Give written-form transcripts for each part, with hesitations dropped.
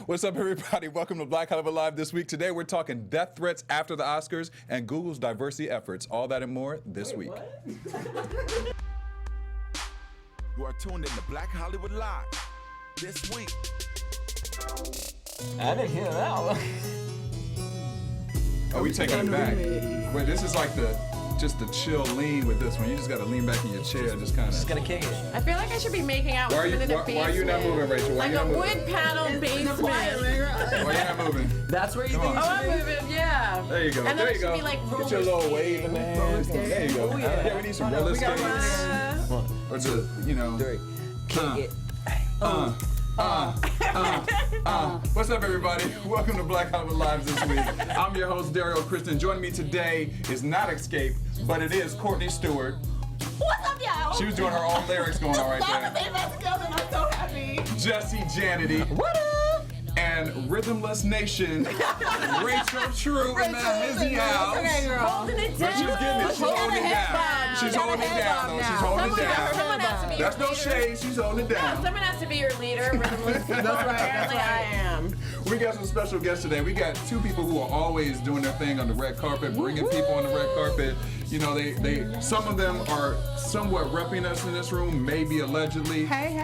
What's up, everybody? Welcome to Black Hollywood Live this week. Today, we're talking death threats after the Oscars and Google's diversity efforts. All that and more this week. You are tuned in to Black Hollywood Live this week. I didn't hear that one. Oh, we taking it back. Wait, this is like just the chill lean with this one. You just got to lean back in your chair, just kind of. Just gonna kick it. I feel like I should be making out with someone in a basement. Why are you not moving, Rachel? Why like you a not moving? wood panel basement. Why are you not moving? That's where you Come think on. you Oh, should I'm be? moving, yeah. There you go. And there then you it go. should be like Get roller your little skates. wave in there. There you go. Oh, yeah. We need some roller skates. Or just, you know. Three. Kick it. What's up, everybody? Welcome to Black Hollywood Live this week. I'm your host, Daryl Kristen. Joining me today is not Escape, but it is Courtney Stewart. What's up, y'all? She was doing her own lyrics going on right there. Together, and I'm so happy. Jesse Janity. What up? And Rhythmless Nation, Rachel True in the Lizzie House. Holding it down. But she's getting it. She's holding it down. She's holding it down, though. She's holding it down. Someone has to be That's your no leader. shade. She's holding it No, down. someone has to be your leader. Rhythmless. That's right. Apparently I am. We got some special guests today. We got two people who are always doing their thing on the red carpet, bringing people on the red carpet. You know, they some of them are somewhat repping us in this room, maybe allegedly. Hey.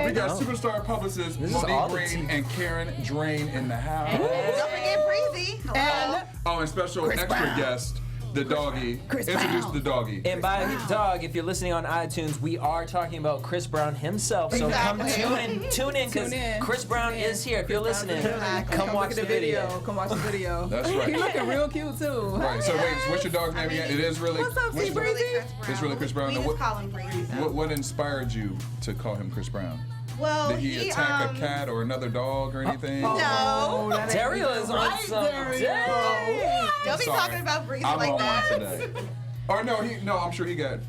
We got superstar publicists This is all Monique the Green tea. and Karen Drain in the house. Don't forget Breezy. Hello. And special extra guest, the doggy. Introduce the doggy. And by dog, if you're listening on iTunes, we are talking about Chris Brown himself. So Exactly. come tune in, because Chris Brown is here. If you're listening, Exactly. come watch the video. Come watch the video. That's right. He looking real cute too. Right. So wait, what's your dog's name again? It is really. What's up, what's T the- Breezy? It's really Chris Brown. We Now, just what- call him Breezy. so. What inspired you to call him Chris Brown? Well, Did he attack a cat or another dog or anything? No. Daryl is on some. Don't be Sorry. talking about Breezy I'm like on that. one today. Or no, I'm sure he got,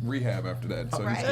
rehab after that. So Right. he's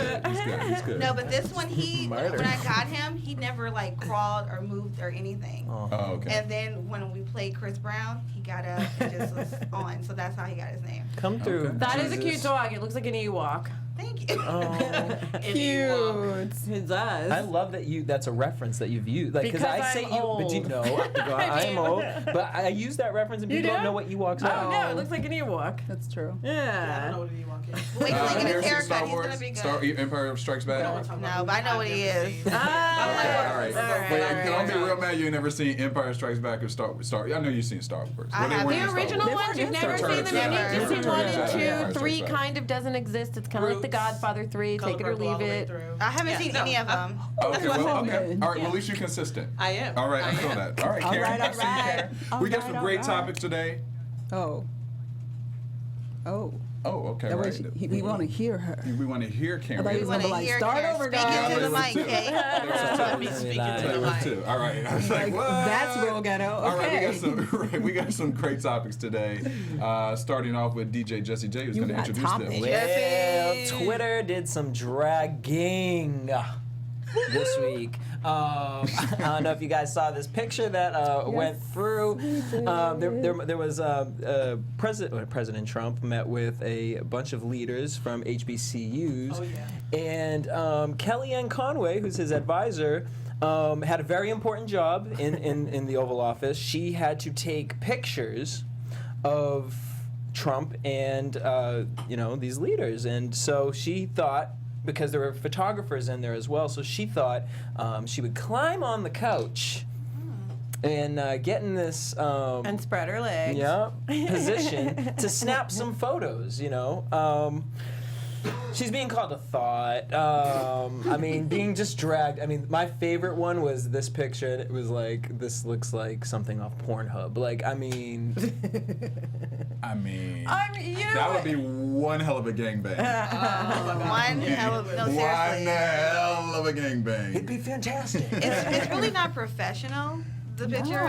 good. He's good. No, but this one, Murder. when I got him, he never like crawled or moved or anything. Oh, okay. And then when we played Chris Brown, he got up and just was on. So that's how he got his name. Come through. Okay. That is a Jesus. cute dog. It looks like an Ewok. Thank you. Oh. Cute. It does. I love that that's a reference that you've used. Like, Because I say I'm you, but you old. know, I'm old. But I use that reference and You people don't do? know what Ewoks Oh are. no, it looks like an Ewok. That's true. Yeah. Wait till he get you his ever seen haircut. Star He's Wars? gonna be good. Empire Strikes Back? No, but I know what he is. Okay, all right. Wait, all don't be right. real mad you ain't never seen Empire Strikes Back or Star. I know you've seen Star Wars. I But they have. weren't The in Star Original Wars. ones, you've never Return seen of them. the You need Jedi. to see Return 1 of the and Jedi. 2. 3 Strikes Back. kind of doesn't exist. It's kind of like The Godfather 3. Take it or leave it. I haven't seen any of them. Okay, well, okay. good. All right, well, at least you're consistent. I am. All right, I feel that. All right, Karen. I see you, Karen. We got All some right, great all right. topics today. Oh, Oh, okay, that right. way we want to hear her. We want to hear Karen. I thought you was Want gonna to be like, hear start Karen over, speak guys. into the Yeah, mic, Kate. Let me speak into the That mic. too. All right. I was like, Like, what? that's real ghetto. All right, Okay. we got some great topics today. Starting off with DJ Jesse J, who's You going to got introduce them. topics. Well, Twitter did some dragging this week. I don't know if you guys saw this picture that went through. There was President Trump met with a bunch of leaders from HBCUs, and Kellyanne Conway, who's his advisor, had a very important job in the Oval Office. She had to take pictures of Trump and these leaders, and so she thought, because there were photographers in there as well, so she thought she would climb on the couch and get in this And spread her legs. position to snap some photos. She's being called a thought. Being just dragged. My favorite one was this picture. It was like, this looks like something off Pornhub. That would be one hell of a gangbang. One hell of One seriously. hell of a gangbang. It'd be fantastic. It's really not professional. The picture,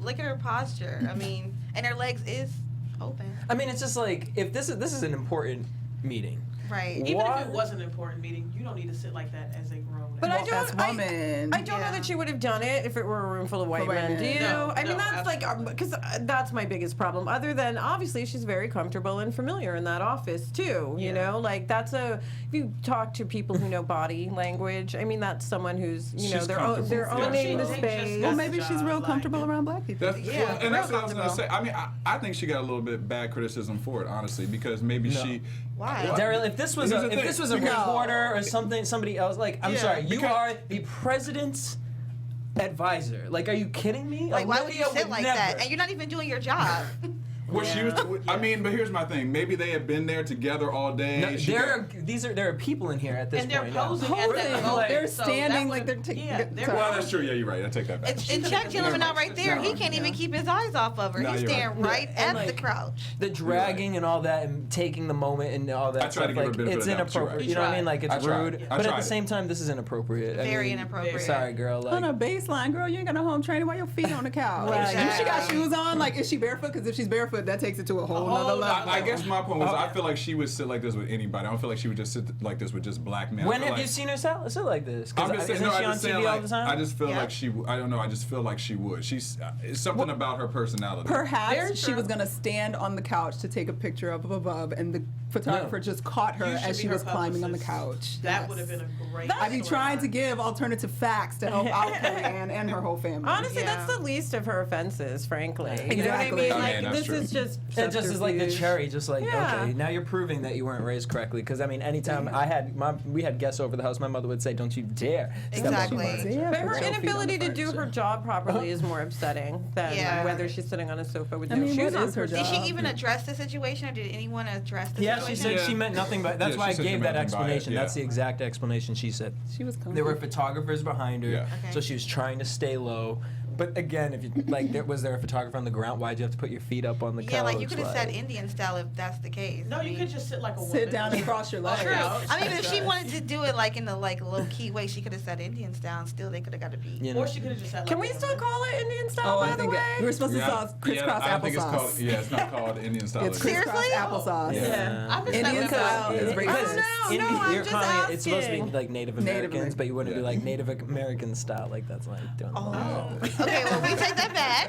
look at her posture. And her legs is open. It's just like, if this is an important meeting. Right. Even if it was an important meeting, you don't need to sit like that as a grown. But adult. as woman. I don't know that she would have done it if it were a room full of white white men. men. Do you? No, I mean, no, that's like, because that's my biggest problem. Other than, obviously, she's very comfortable and familiar in that office, too. You know? Like, if you talk to people who know body language, I mean, that's someone who's, She's they're comfortable. owning the She space. just Well, got maybe the she's job, real like- comfortable around black people. That's, Yeah, and that's real what I was gonna say. I mean, I think she got a little bit bad criticism for it, honestly, because maybe she. Why? Daryl, if this was Here's a the thing. reporter or somebody else, like, I'm Yeah. sorry, you Because- are the president's advisor. Like, are you kidding me? Like, why would you Olivia sit like never. that? And you're not even doing your job. What she was, I mean, but here's my thing. Maybe they had been there together all day. No, She there got- are people in here at this And they're point. now. posing at that Posing. moment. They're so standing that like they're would- taking- Yeah, they're Well, that's true. Yeah, you're right. I take that back. And check gentleman out right there. He can't even keep his eyes off of her. No, He's you're staring right. right And, at the like, crouch. The dragging and all that, and taking the moment and all that I tried stuff, to give her a like, benefit it's of the doubt, but you're inappropriate. right. You know what I mean? Like, I it's tried. rude. I But at tried the it. same time, this is inappropriate. I Very mean, inappropriate. Sorry, girl. On Like, a baseline, girl, you ain't got no home training. Why your feet on the couch? Right. And if she got shoes on, like, is she barefoot? Because if she's barefoot, that takes it to a whole nother level. I guess my point was, I feel like she would sit like this with anybody. I don't feel like she would just sit like this with just black men. I when feel have like, you seen her sit like this? 'Cause I'm just saying, isn't no, she I'm on just TV saying, all like, the time? I just feel Yeah. like she. I don't know. I just feel like she would. She's. It's something about her personality. Perhaps she was going to stand on the couch to take a picture of above, and the photographer just caught her You should as be she her was climbing on the publicist. couch. That Yes. would have been a great. I'd be trying to storyline. give alternative facts to help out Kellyanne and her whole family. Honestly, Yeah. that's the least of her offenses, frankly. You know what I Exactly. mean? I Like, mean, that's this true. is just. It just is like the subterfuge. cherry, just like, Yeah. okay, now you're proving that you weren't raised correctly. Because I mean, anytime we had guests over the house, my mother would say, "Don't you dare step on Exactly. my furniture." Yeah, But put her your feet on the inability to do furniture. her job properly is more upsetting than Yeah. whether she's sitting on a sofa with I no mean, shoes what on. is her per se. Did she job. even address the situation, or did anyone address the Yeah, situation? she said Yeah. she meant nothing but. That's Yeah, why I she said she gave meant that nothing by it, explanation. yeah. That's the exact explanation she said. She was There were photographers behind her, Yeah. Okay. so she was trying to stay low. But again, if you like, was there a photographer on the ground? Why'd you have to put your feet up on the couch? Yeah, like you could have said Like- Indian style if that's the case. No, I you mean, could just sit like a woman. Sit down and cross your legs. True. Yeah. I mean, if she wanted to do it like in the like low key way, she could have said Indian style. And still, they could have got a beat. You know. Or she could have just sat like Can a we woman. still call it Indian style, Oh, by I the think way? we were supposed to Yeah, sauce crisscross I think it's called. applesauce. Yeah, it's not called Indian style. It's is it? crisscross Seriously? applesauce. Yeah. I missed Indian that style one. is Yeah. racist. Oh, no, Indian- I'm you're just calling it, it's supposed to be asking. like Native Native Americans, but you wouldn't be Yeah. like Native American style. Like that's like doing. Okay, well we take that back.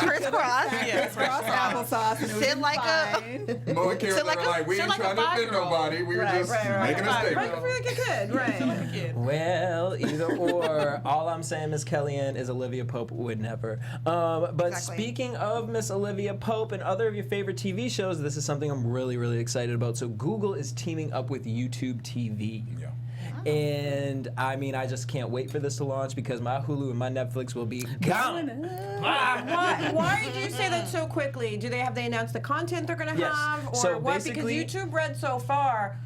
Crisscross. Crisscross applesauce. And it was Sit like a- fine. Mo and Karen So like are a- like, we so ain't like a trying to offend 5-year-old. nobody. We were just making a Right, statement. for like a kid, right? Well, either or. All I'm saying, Miss Kellyanne, is Olivia Pope would never. But Exactly. speaking of Miss Olivia Pope and other of your favorite TV shows, this is something I'm really, really excited about. So Google is teaming up with YouTube TV. Yeah. And I mean, I just can't wait for this to launch because my Hulu and my Netflix will be gone. Why do you say that so quickly? Do they announced the content they're going to Yes. have, or So what? Because basically- YouTube Red so far.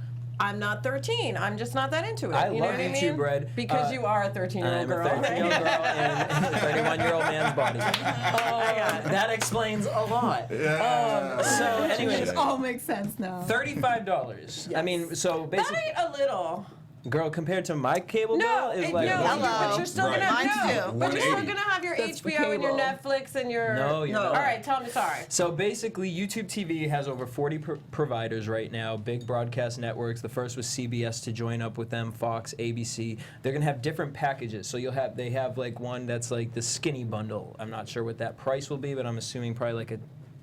I'm not 13. I'm just not that into it. I you know love what I YouTube mean? Red. Because you are a 13-year-old I'm girl. a 13-year-old girl in a 31-year-old man's body. That explains a lot. So, anyways, It all makes sense now. $35. I mean, so basically, That ain't a little. girl, compared to my cable No, bill, is like Hello. but you're still Right. gonna Mine have too. But you're still 180. gonna have your That's for HBO and your cable. Netflix and your. No, you're not. All right, tell me. Sorry. So basically, YouTube TV has over 40 providers right now, big broadcast networks. The first was CBS to join up with them, Fox, ABC. They're gonna have different packages. So they have like one that's like the skinny bundle. I'm not sure what that price will be, but I'm assuming probably like a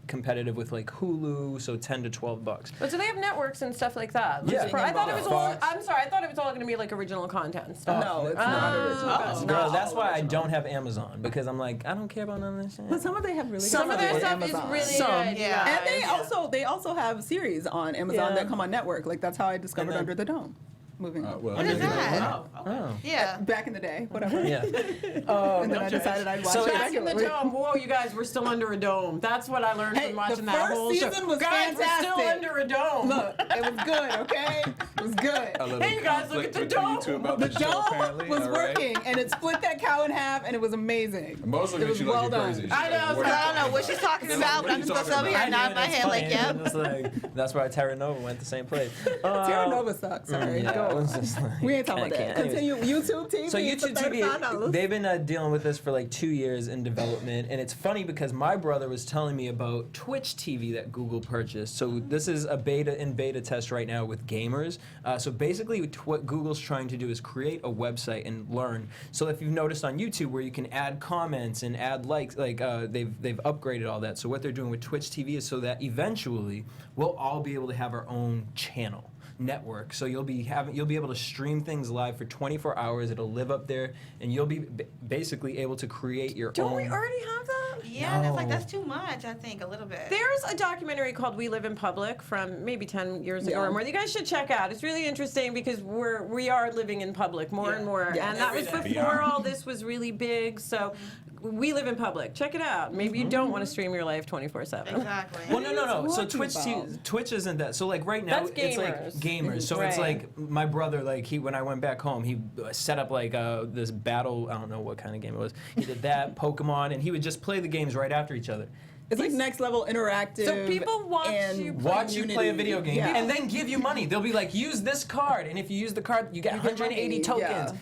competitive with like Hulu, so $10 to $12. But do they have networks and stuff like that? Yeah. I thought it was all. Fox. I'm sorry. I thought it was all going to be like original content and stuff. No, it's not original. Girl, that's why I don't have Amazon because I'm like, I don't care about none of this shit. But some of them have really Some good of their on stuff is Amazon. really Some. good. Yeah. And they also have series on Amazon Yeah. that come on network. Like that's how I discovered then- Under the Dome. Moving on. Well, What is that? Oh, okay. Oh. Yeah. Back in the day, whatever. Yeah. And then I decided I'd watch So it it's- Back in the regularly. dome. Whoa, you guys, we're still under a dome. That's what I learned Hey, from watching the that first whole show. season was Guys, we're still fantastic. under a dome. Look, it was good, okay? It was good. a little Hey, you guys, look at conflict the between you dome. two about The this show, dome apparently. was All right. working, and it split that cow in half, and it was amazing. Mostly It makes was you look well like done. crazy. I know, What- so I don't know what she's talking about, but I'm just gonna sit over here and nod my head like, yep. It's like, that's why Terra Nova went the same place. Terra Nova sucks. Sorry. Yeah. Go I was just like, We ain't talking I about that. can't. Anyways. Continue. YouTube TV. So YouTube for TV, $35. they've been dealing with this for like 2 years in development, and it's funny because my brother was telling me about Twitch TV that Google purchased. So this is a beta test right now with gamers. So basically, what Google's trying to do is create a website and learn. So if you've noticed on YouTube where you can add comments and add likes, they've upgraded all that. So what they're doing with Twitch TV is so that eventually we'll all be able to have our own channel. Network, so you'll be able to stream things live for 24 hours. It'll live up there, and you'll be basically able to create your own. Don't we already have that? Yeah, No. that's too much. I think a little bit. There's a documentary called We Live in Public from maybe 10 years ago Yeah. or more. You guys should check out. It's really interesting because we are living in public more and more, Yeah. and that was Every day. before all this was really big. So We Live in Public. Check it out. Maybe you don't want to stream your life 24/7. Exactly. Well, no. So talking Twitch isn't that. So like right now, That's it's like gamers. So it's Right. like my brother, like when I went back home, he set up like this battle. I don't know what kind of game it was. He did that Pokemon, and he would just play the games right after each other. It's like next level interactive. So people watch and you Watch you play a video game, Yeah. and then give you money. They'll be like, use this card, and if you use the card, you get You get 180 money, tokens. yeah.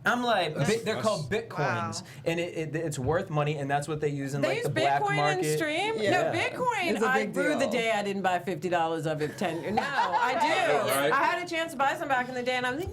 I'm like, they're That's- called bitcoins, Wow. and it's worth money, and that's what they use in They like use the black Bitcoin market. and stream? Yeah. No, Bitcoin. It's a I big grew the deal. day I didn't buy $50 of it. No, I do. Right. I had a chance to buy some back in the day, and I'm like,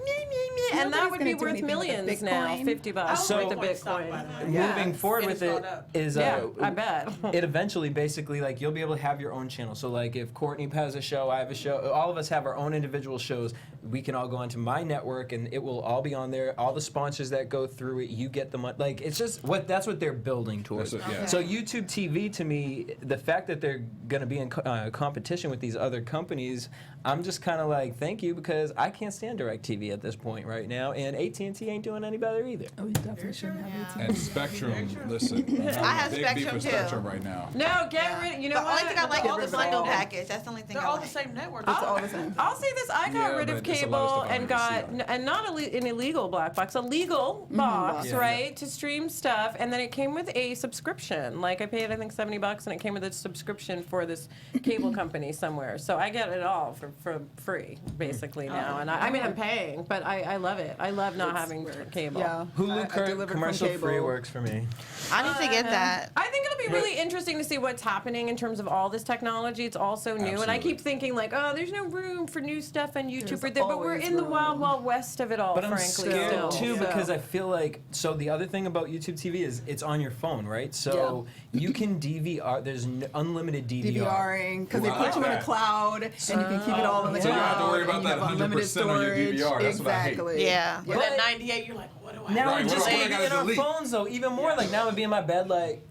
and that Nobody's would gonna be do worth anything with a millions now. Bitcoin. $50 So- worth of Bitcoin stock, by Bitcoin. the way. Yeah. Moving forward And with it's it gone up. is Yeah, I bet. it eventually basically like you'll be able to have your own channel. So like if Courtney has a show, I have a show, all of us have our own individual shows. We can all go onto my network and it will all be on there. All the sponsors that go through it, you get the money. Like it's just that's what they're building towards. That's what- yeah. So YouTube TV to me, the fact that they're going to be in competition with these other companies, I'm just kind of like thank you because I can't stand DirecTV at this point right now, and AT&T ain't doing any better either. Oh, you definitely shouldn't have Yeah. it. And Spectrum, listen, I'm having I have a big beef Spectrum, with too. Spectrum right now. No, get rid. You know the what? only thing I like All is the the bundle same. package. That's the only thing They're I all like. the same network. It's all the same. I'll say this: I got Yeah, rid of but it's a lot of cable stuff I and don't see got on it. and not an illegal black box, a legal box, Yeah. right, to stream stuff, and then it came with a subscription. Like I paid, I think $70, and it came with a subscription for this cable company somewhere. So I get it all for free, basically now. And I mean, I'm paying, but I love it. I love not having cable. Yeah. Hulu I delivered from commercial free cable. works for me. I need to get that. I think it'll be really interesting to see what's happening in terms of all this technology. It's all so new, and I Absolutely. keep thinking like, oh, there's no room for new stuff on YouTube, There's or there, but we're always in the room. wild, wild west of it all. But I'm frankly, scared still. too So- because I feel like so the other thing about YouTube TV is it's on your phone, right? So you can DVR. There's unlimited DVR. DVRing because they Wow. put you in a cloud and you can keep it all in the So you cloud. don't have to worry about and you that have unlimited 100% on your storage. DVR. That's what I hate. Exactly. Yeah. But at 98, you're like, what do I Now Right, it what just do I can't be gotta in our delete? phones though. Even more like now I'd be in my bed like.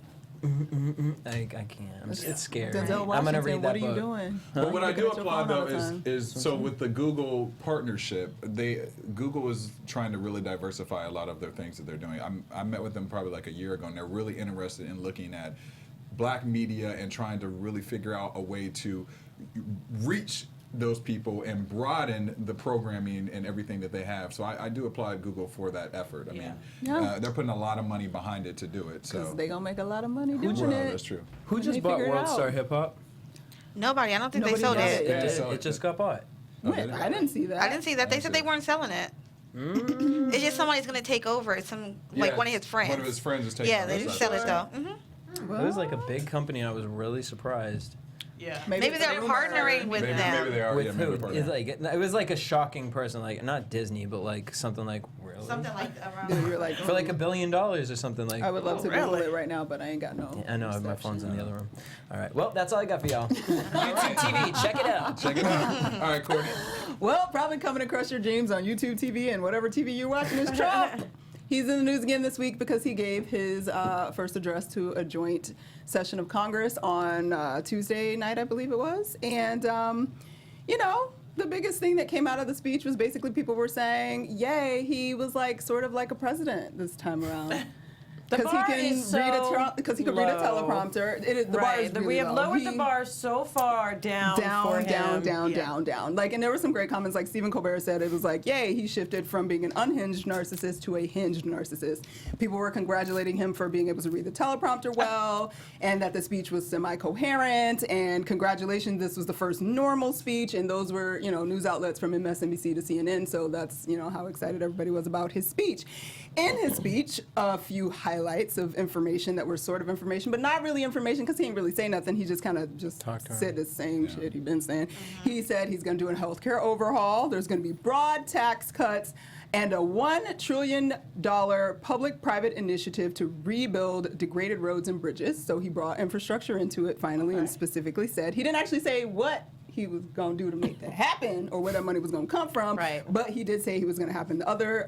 I can't. It's scary. Denzel I'm gonna Washington, read that what are you book. doing? But what I Looking do at your applaud phone all though the time. is so with the Google partnership, Google is trying to really diversify a lot of their things that they're doing. I met with them probably like a year ago, and they're really interested in looking at black media and trying to really figure out a way to reach those people and broaden the programming and everything that they have. So I do applaud Google for that effort. I mean, Yeah. they're putting a lot of money behind it to do it. So Because they gonna make a lot of money doing well, it. that's true. Who When just they bought figure it World out. Star Hip Hop? Nobody. I don't think they Nobody sold does it. it. Yeah, It so did. It just got bought. When? I didn't see that. I didn't see that. They I said see. they weren't selling it. It's just somebody's gonna take over. It's some like Yeah, one of his friends. One of his friends is taking Yeah, it. they That's didn't right. sell it though. Well, It was like a big company. And I was really surprised. Yeah. Maybe it's they're a rumor. partnering with Maybe them. they are. With yeah, who? maybe they're It's partnering. like it was like a shocking person, like not Disney, but like something like really Something like around. Dude, you're like, for like $1 billion or something like. I would love to really? Google it right now, but I ain't got no. I know my reception. phone's in the other room. All right, well that's all I got for y'all. YouTube TV, check it out. Check it out. All right, Courtney. Well, probably coming to crush your dreams on YouTube TV and whatever TV you're watching is Trump. He's in the news again this week because he gave his first address to a joint session of Congress on Tuesday night, I believe it was. And, you know, the biggest thing that came out of the speech was basically people were saying, yay, he was like sort of like a president this time around. Because he bar can is so read a teleprompter. The bar is really we have low. lowered the bar so far down for him. down. Like, and there were some great comments. Like Stephen Colbert said, it was like, yay, he shifted from being an unhinged narcissist to a hinged narcissist. People were congratulating him for being able to read the teleprompter well, and that the speech was semi-coherent. And congratulations, this was the first normal speech. And those were, news outlets from MSNBC to CNN. So that's, how excited everybody was about his speech. In his speech, a few highlights of information that were sort of information, but not really information because he didn't really say nothing. He just kind of said the same shit he'd been saying. He said he's going to do a healthcare overhaul. There's going to be broad tax cuts and a $1 trillion public-private initiative to rebuild degraded roads and bridges. So he brought infrastructure into it finally and specifically said, he didn't actually say what he was going to do to make that happen or where that money was going to come from, but he did say he was going to happen. The other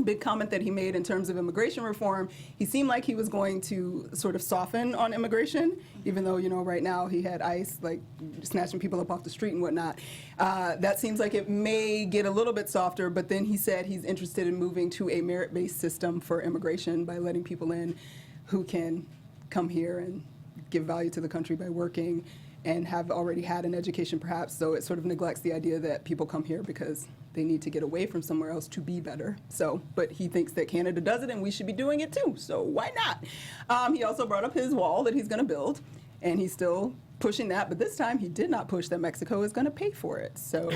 big comment that he made in terms of immigration reform, he seemed like he was going to sort of soften on immigration, even though, right now he had ICE, like, snatching people up off the street and whatnot. That seems like it may get a little bit softer, but then he said he's interested in moving to a merit-based system for immigration by letting people in who can come here and give value to the country by working and have already had an education perhaps, so it sort of neglects the idea that people come here because they need to get away from somewhere else to be better. So, but he thinks that Canada does it and we should be doing it too, so why not? He also brought up his wall that he's gonna build, and he's still pushing that, but this time he did not push that Mexico is gonna pay for it. So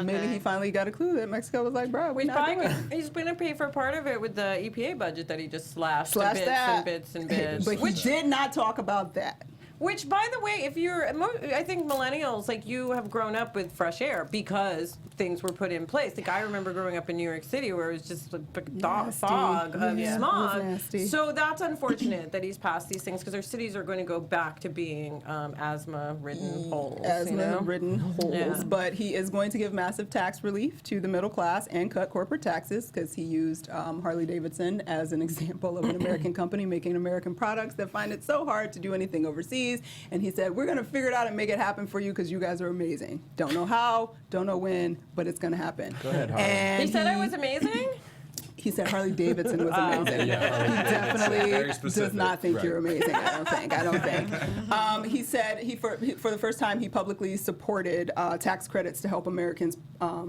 maybe he finally got a clue that Mexico was like, bro, we're not doing it. He's gonna pay for part of it with the EPA budget that he just slashed to bits that. and bits and bits. But he did not talk about that. Which, by the way, I think millennials, like, you have grown up with fresh air because things were put in place. Like, I remember growing up in New York City where it was just a fog of smog. So that's unfortunate that he's passed these things because our cities are going to go back to being asthma-ridden holes. Asthma-ridden holes. Yeah. But he is going to give massive tax relief to the middle class and cut corporate taxes because he used Harley Davidson as an example of an American company making American products that find it so hard to do anything overseas. And he said, we're going to figure it out and make it happen for you because you guys are amazing. Don't know how, don't know when, but it's going to happen. Go ahead, Harley. And he said I was amazing? He said Harley Davidson was amazing. He definitely does not think you're amazing. I don't think. He said for the first time he publicly supported tax credits to help Americans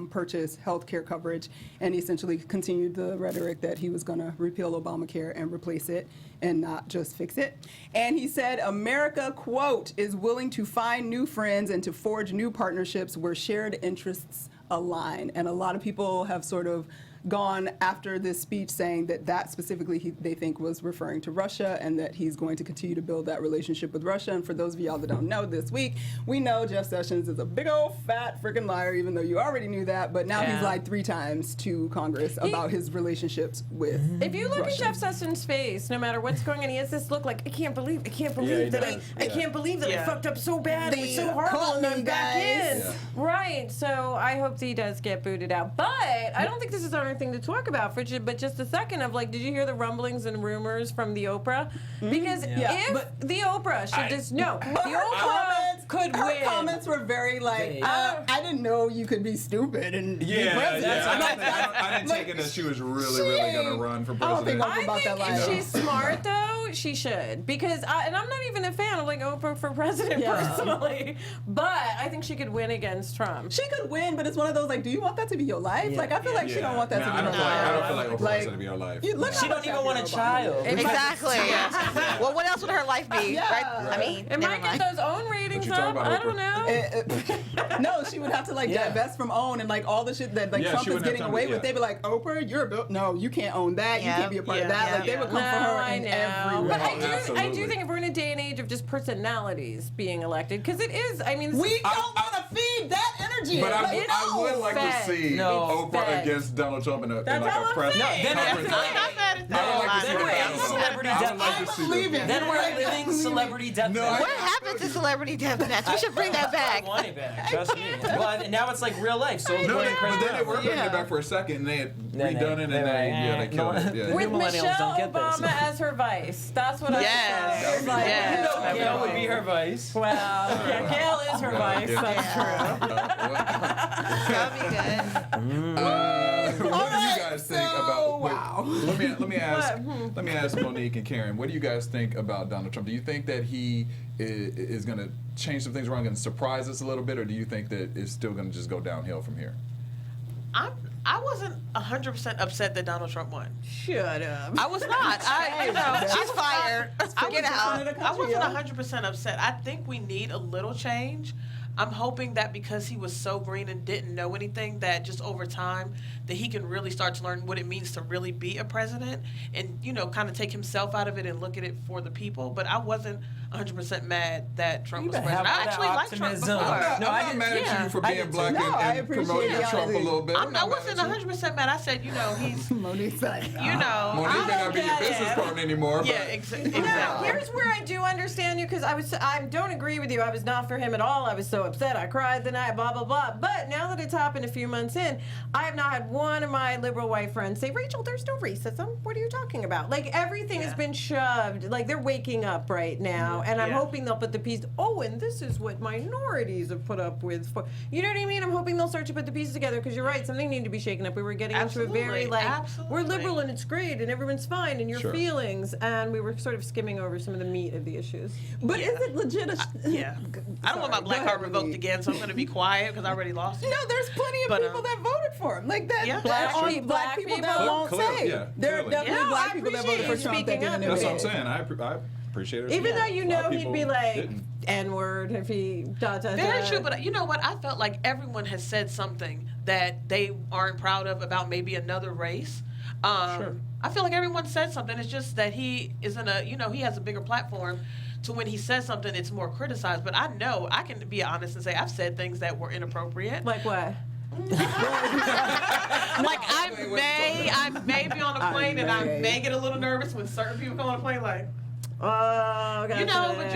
purchase health care coverage, and he essentially continued the rhetoric that he was going to repeal Obamacare and replace it and not just fix it. And he said America, quote, is willing to find new friends and to forge new partnerships where shared interests align. And a lot of people have sort of gone after this speech saying that specifically they think was referring to Russia and that he's going to continue to build that relationship with Russia. And for those of y'all that don't know, this week, we know Jeff Sessions is a big old fat freaking liar, even though you already knew that, but now he's lied 3 times to Congress about his relationships with If you look Russia. at Jeff Sessions' face, no matter what's going on, he has this look like, I can't believe that I fucked up so bad. It was so horrible and I'm back in. Yeah. Right, so I hope he does get booted out. But I don't think this is our thing to talk about, for but just a second of, like, did you hear the rumblings and rumors from the Oprah? Because if the Oprah should the Oprah could her win. comments were very like, I didn't know you could be stupid and be president. I didn't take it that she was really going to run for president. I think if she's smart, though, she should. Because, and I'm not even a fan of, like, Oprah for president personally, but I think she could win against Trump. She could win, but it's one of those, like, do you want that to be your life? Like, I feel like she don't want that to be her life. I don't feel like Oprah wants that to be her life. She don't even want a child. Exactly. Well, what else would her life be? Right? I mean, it might get those own ratings up. I don't know. No, she would have to, like, divest from OWN and, like, all the shit that, like, Trump is getting away with. They'd be like, Oprah, you're no, you can't own that. You can't be a part of that. Like, they would come for her in every way. But I do think if we're in a day and age of just personalities being elected, because it is, I mean, we don't want to feed that energy. But I would like to see Oprah against Donald Trump in a press conference. Then we're living celebrity death match. What happened to celebrity death match? We should bring that back. I want it back. Trust me. Well, now it's like real life. So but then they were bringing it back for a second, and they had redone it, and they killed it. Yeah. With Michelle Obama as her vice. That's what I said. Gail would be her vice. Well, yeah, Gail is her vice. That's true. That'll be good. do you guys think about? Wow. Let me ask Monique and Karen. What do you guys think about Donald Trump? Do you think that he is going to change some things around, going to surprise us a little bit, or do you think that it's still going to just go downhill from here? I wasn't 100% upset that Donald Trump won. Shut up. I was not. She's fired. Get out. I wasn't 100% upset. I think we need a little change. I'm hoping that because he was so green and didn't know anything, that just over time that he can really start to learn what it means to really be a president and, kind of take himself out of it and look at it for the people. But I wasn't 100% mad that Trump was president. I actually liked Trump before. I'm not mad at you for being black and promoting Trump a little bit. I wasn't 100% mad. I said, he's, Monique's like, Monique may not be your business partner anymore. Yeah, exactly. Here's where I do understand you, because I don't agree with you. I was not for him at all. I was so upset. I cried the night, blah, blah, blah. But now that it's happened a few months in, I have not had one of my liberal white friends say, Rachel, there's no racism. What are you talking about? Like, everything has been shoved. Like, they're waking up right now. And I'm hoping they'll put the piece, and this is what minorities have put up with. You know what I mean? I'm hoping they'll start to put the pieces together, because you're right. Something needed to be shaken up. We were getting into a very, we're liberal and it's great and everyone's fine and your feelings. And we were sort of skimming over some of the meat of the issues. but is it legit? I don't want my black card revoked again, so I'm going to be quiet because I already lost it. No, there's plenty of people that voted for him. Like that. Yeah. Black people that won't say. Yeah, There are clearly. definitely black people that voted for you Trump that speaking up. didn't That's what I'm admit it. saying. I appreciate it. Even though A lot of he'd people be like, didn't. N-word if he Very true, but you know what? I felt like everyone has said something that they aren't proud of about maybe another race. Sure. I feel like everyone said something. It's just that he isn't he has a bigger platform to when he says something, it's more criticized. But I know I can be honest and say I've said things that were inappropriate. Like what? Like I may be on a plane and I may get a little nervous when certain people come on a plane. Like, Oh, gotcha. but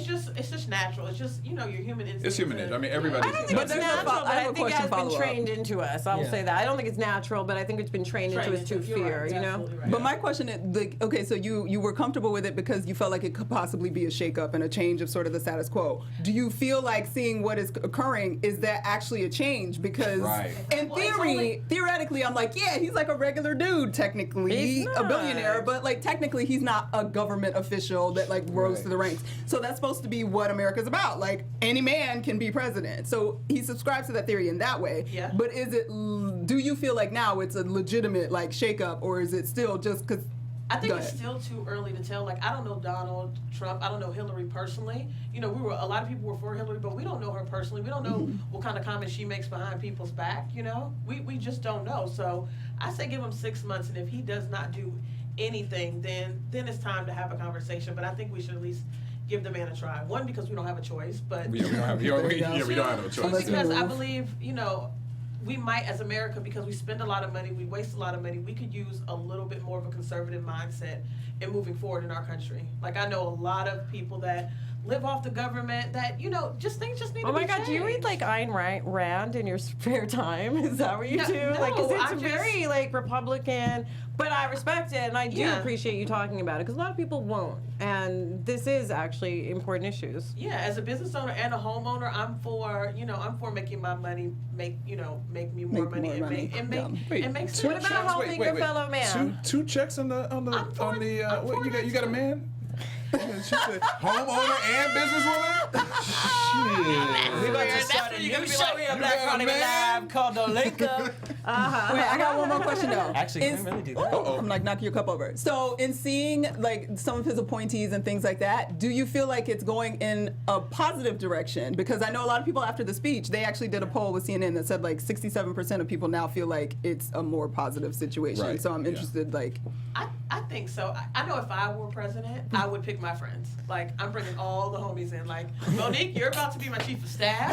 just it's just natural. It's just your human instinct. It's human nature. I mean, everybody. I don't think it's there's natural, but I have I a think it question has been follow-up. trained into us. I will say that. I don't think it's natural, but I think it's been trained into us to fear, you know? But my question is, okay, so you were comfortable with it because you felt like it could possibly be a shakeup and a change of sort of the status quo. Do you feel like seeing what is occurring, is that actually a change? Because in theoretically, I'm like, yeah, he's like a regular dude, technically, He's a not. billionaire, but like technically he's not a government official that like rose to the ranks. So that's supposed to be what America's about. Like any man can be president. So he subscribes to that theory in that way. Yeah. But do you feel like now it's a legitimate like shakeup, or is it still just because? I think it's still too early to tell. Like, I don't know Donald Trump. I don't know Hillary personally. A lot of people were for Hillary, but we don't know her personally. We don't know what kind of comments she makes behind people's back, We just don't know. So I say give him 6 months, and if he does not do anything, then it's time to have a conversation. But I think we should at least give the man a try. One, because we don't have a choice, but we don't have no choice. because I believe, we might, as America, because we spend a lot of money, we waste a lot of money, we could use a little bit more of a conservative mindset in moving forward in our country. Like, I know a lot of people that live off the government that, just things just need to be Oh my God, changed. do you read like Ayn Rand in your spare time? Is that what you do? No, Like, 'cause I it's just- very like Republican, but I respect it and I do Yeah. appreciate you talking about it because a lot of people won't. And this is actually important issues. Yeah, as a business owner and a homeowner, I'm for making my money make me more money and make sense. What about helping your fellow man? Two checks on the I'm for what that you got a too. man? She said homeowner and businesswoman? Shit. We're about to start a new show here, Black Friday Live, called The Link Up. Wait, I got one more question though. Actually, you can really do that. I'm like knocking your cup over. So in seeing like some of his appointees and things like that, do you feel like it's going in a positive direction? Because I know a lot of people after the speech, they actually did a poll with CNN that said like 67% of people now feel like it's a more positive situation. Right. So I'm interested, like. I think so. I know if I were president, I would pick my friends. Like, I'm bringing all the homies in. Like, Monique, you're about to be my chief of staff.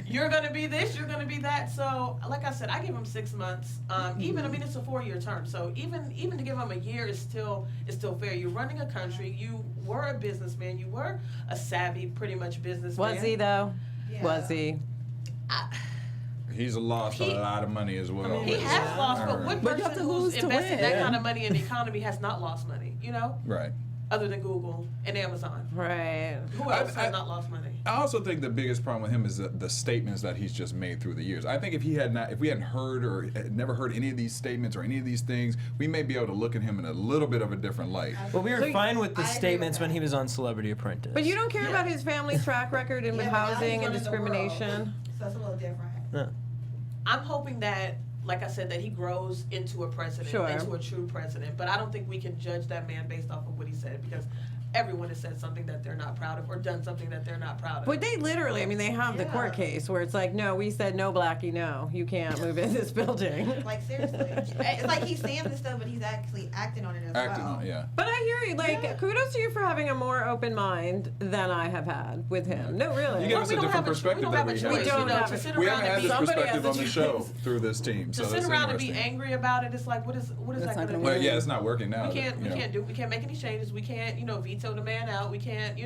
You're going to be this, you're going to be that. So, like I said, I give him 6 months. It's a 4-year term. So even to give him a year is still fair. You're running a country. You were a businessman. You were a savvy, pretty much businessman. Was he though? Yeah. Was he? He's lost a lot of money as well. He has lost, but what But you have person to lose who's to invested win. that kind of money in the economy has not lost money, Right. other than Google and Amazon? Right. Who else has not lost money? I also think the biggest problem with him is the statements that he's just made through the years. I think if we hadn't heard or had never heard any of these statements or any of these things, we may be able to look at him in a little bit of a different light. Well, we were fine with the I agree statements with when that. he was on Celebrity Apprentice. But you don't care about his family track record and with Yeah, but now he's housing and running the world. discrimination. So it's a little different. Yeah. I'm hoping that, like I said, that he grows into a president, Sure. into a true president. But I don't think we can judge that man based off of what he said, because everyone has said something that they're not proud of or done something that they're not proud of. But they literally, I mean, they have the court case where it's like, no, we said no, Blackie, no, you can't move in this building. Like, seriously. It's like he's saying this stuff, but he's actually acting on it as Acting well. on, yeah. But I hear you, like, kudos to you for having a more open mind than I have had with him. No, really. You give us a we don't different have perspective we don't that have a we choice, haven't. We don't you know, have to a- sit We around haven't had and be this Somebody perspective has on a the show choice. through this team, so to sit that's around and be interesting. angry about it. It's like, what is That's that not going to gonna do? Well, yeah, it's not working now. We can't you know. we can't make any changes. We can't, veto the man out. We can't,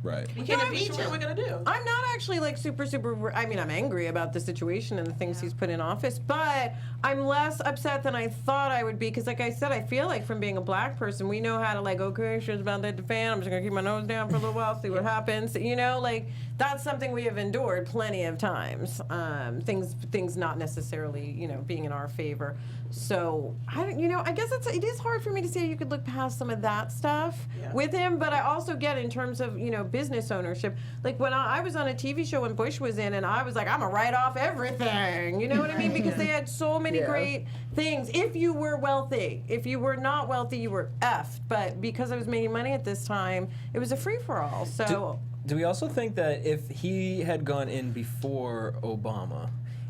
Right. we can't No, impeach him. What are we gonna do? I'm not actually like super, I mean, I'm angry about the situation and the things he's put in office, but I'm less upset than I thought I would be, because like I said, I feel like from being a black person, we know how to like, okay, shit's about that fan, I'm just gonna keep my nose down for a little while, see what happens, like that's something we have endured plenty of times. Things not necessarily, being in our favor. So I guess it is hard for me to say you could look past some of that stuff with him, but I also get in terms of business ownership. Like when I was on a TV show when Bush was in, and I was like, I'm gonna write off everything. You know what I mean? Because they had so many great things. If you were wealthy, if you were not wealthy, you were effed. But because I was making money at this time, it was a free for all. So. Do we also think that if he had gone in before Obama,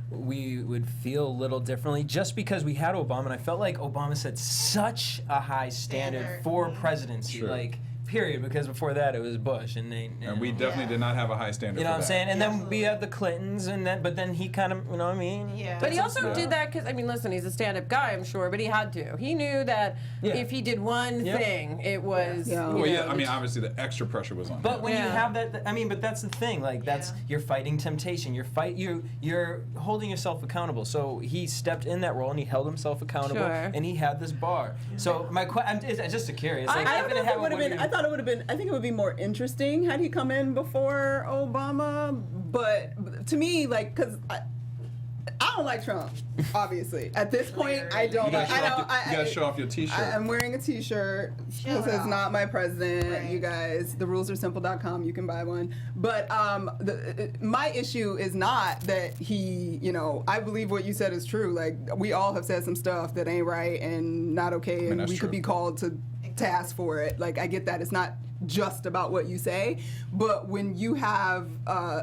we would feel a little differently, just because we had Obama, and I felt like Obama set such a high standard for presidency, Sure. like, period, because before that it was Bush, and And we definitely did not have a high standard. you know for what I'm that. saying? And then we had the Clintons, but then he kind of, you know what I mean? Yeah. But he also Yeah. did that because, listen, he's a stand-up guy, I'm sure, but he had to. He knew that if he did one thing, it was. Yeah. Well, yeah, obviously the extra pressure was on. But him. when you Yeah. have that, but that's the thing. Like you're fighting temptation. You're holding yourself accountable. So he stepped in that role and he held himself accountable, Sure. and he had this bar. So my question, it's just curious. Like, I if don't know if had it would have been. I thought it would have been. I think it would be more interesting had he come in before Obama. But to me, like, because I don't like Trump. Obviously, at this point, I don't. You gotta, I show, don't. off your, you gotta show off your T-shirt. I'm wearing a T-shirt Show that it says off. "Not my president." Right. You guys, therulesarsimple.com. You can buy one. But my issue is not that he. I believe what you said is true. Like, we all have said some stuff that ain't right and not okay, and that's we true. could be called to task for it. Like, I get that. It's not just about what you say, but when you have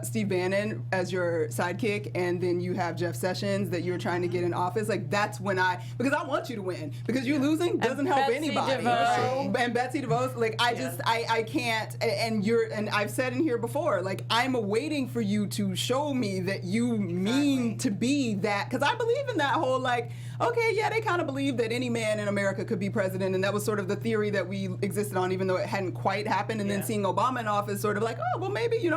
Steve Bannon as your sidekick, and then you have Jeff Sessions that you're trying to get in office, like, that's when because I want you to win, because you losing doesn't help Betsy anybody. DeVos. And Betsy DeVos, like, I can't, and I've said in here before, like, I'm awaiting for you to show me that you mean to be that, because I believe in that whole, like, okay, yeah, they kind of believe that any man in America could be president, and that was sort of the theory that we existed on, even though it hadn't quite happened. And then seeing Obama in office, sort of like, oh, well, maybe, you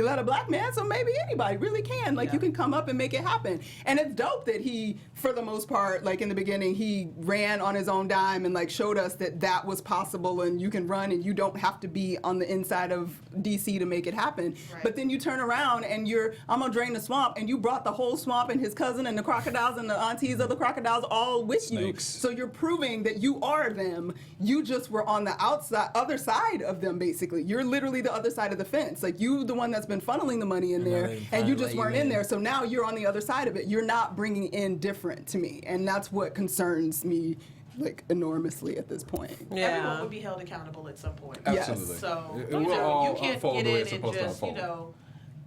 let a black man, so maybe anybody really can. Like, you can come up and make it happen. And it's dope that he, for the most part, like, in the beginning, he ran on his own dime and, like, showed us that that was possible, and you can run, and you don't have to be on the inside of D.C. to make it happen. Right. But then you turn around and I'm gonna drain the swamp, and you brought the whole swamp and his cousin and the crocodiles and the aunties of the crocodiles all with Snakes. you. So you're proving that you are them. You just were on the other side of them, basically. You're literally the other side of the fence. Like, you the one that's been funneling the money in there, and you just weren't in there. So now you're on the other side of it. You're not bringing in different to me, and that's what concerns me, like, enormously at this point. Everyone would be held accountable at some point. Absolutely. So It will all you can't unfold get the way in it's and supposed to just unfold.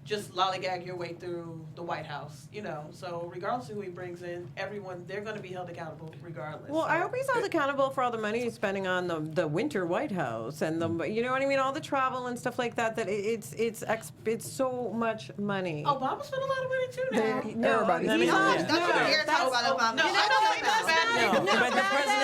just lollygag your way through the White House. So regardless of who he brings in, they're going to be held accountable regardless. Well, so. I hope he's held accountable for all the money he's spending on the winter White House and you know what I mean, all the travel and stuff like that. That it's so much money. Obama spent a lot of money too now. Everybody. I mean, Don't you dare talk about Obama. No, I don't think that's bad. No, but the president's.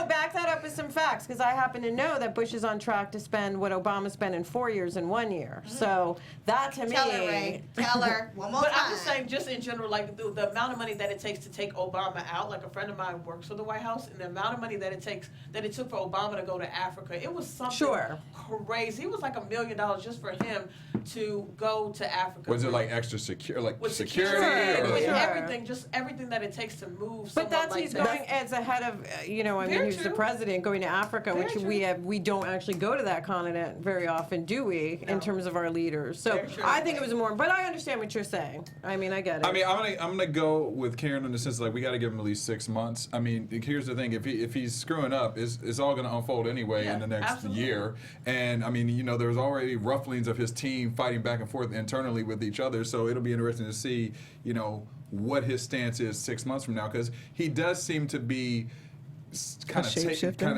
Back that up with some facts, because I happen to know that Bush is on track to spend what Obama spent in 4 years in 1 year. So that to me Tell her, Ray. Tell her one more But time. I'm just saying, just in general, like the amount of money that it takes to take Obama out. Like a friend of mine works for the White House, and the amount of money that it took for Obama to go to Africa, it was something crazy. It was like $1 million just for him to go to Africa. Was it like extra secure, like with security? security, or with like- everything, just everything that it takes to move. But that's like he's that. going as a head of, I mean, Very he's the true. president going to Africa, Very which true. we don't actually go to that continent very often, do we? No. In terms of our leaders. So Very true. I think it was more. But I understand what you're saying. I mean, I get it. I mean, I'm gonna go with Karen in the sense like we got to give him at least 6 months. I mean, here's the thing: if he's screwing up, it's all gonna unfold anyway in the next absolutely. year. And I mean, there's already rufflings of his team fighting back and forth internally with each other. So it'll be interesting to see, what his stance is 6 months from now, because he does seem to be kind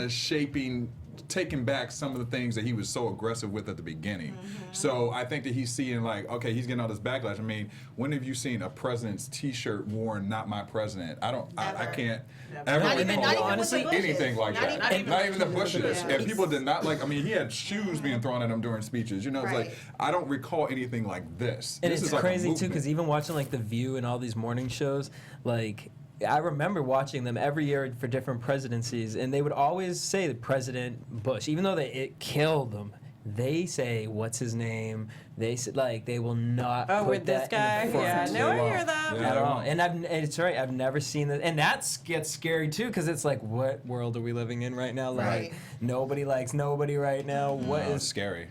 of shaping. Taking back some of the things that he was so aggressive with at the beginning. So I think that he's seeing like, okay, he's getting all this backlash. I mean, when have you seen a president's T-shirt worn, "Not my president"? I can't ever Not even- recall not even with the honestly Bushes. anything like Not that. even- Not even the Bushes. Yeah. And people did not like. I mean, he had shoes being thrown at him during speeches. It's Right. like I don't recall anything like this. And This it's is like a crazy too, movement. because even watching like The View and all these morning shows, like I remember watching them every year for different presidencies, and they would always say President Bush, even though it killed them. They say, "What's his name?" They said, like, they will not put with this that guy? in the front. Yeah, They no, I won't hear that. Yeah. at all. And it's right. I've never seen that, and that gets scary too, because it's like, what world are we living in right now? Like, Right. nobody likes nobody right now. What Oh, it's is scary.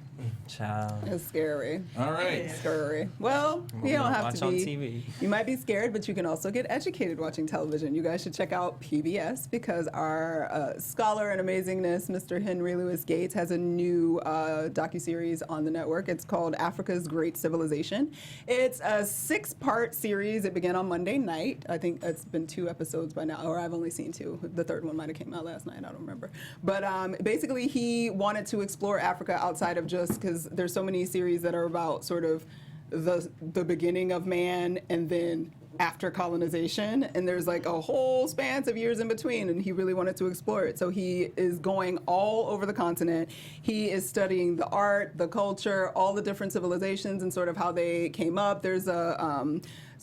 child? It's scary. All right. Scary. Well, you don't have Watch to on be. TV. You might be scared, but you can also get educated watching television. You guys should check out PBS because our scholar in amazingness, Mr. Henry Louis Gates, has a new docuseries on the network. It's called Africa's Great Civilization. It's a 6-part series. It began on Monday night. I think it's been 2 episodes by now, or I've only seen 2. The third one might have came out last night. I don't remember. But basically, he wanted to explore Africa outside of just because there's so many series that are about sort of the beginning of man and then after colonization, and there's like a whole span of years in between, and he really wanted to explore it. So he is going all over the continent. He is studying the art, the culture, all the different civilizations and sort of how they came up. There's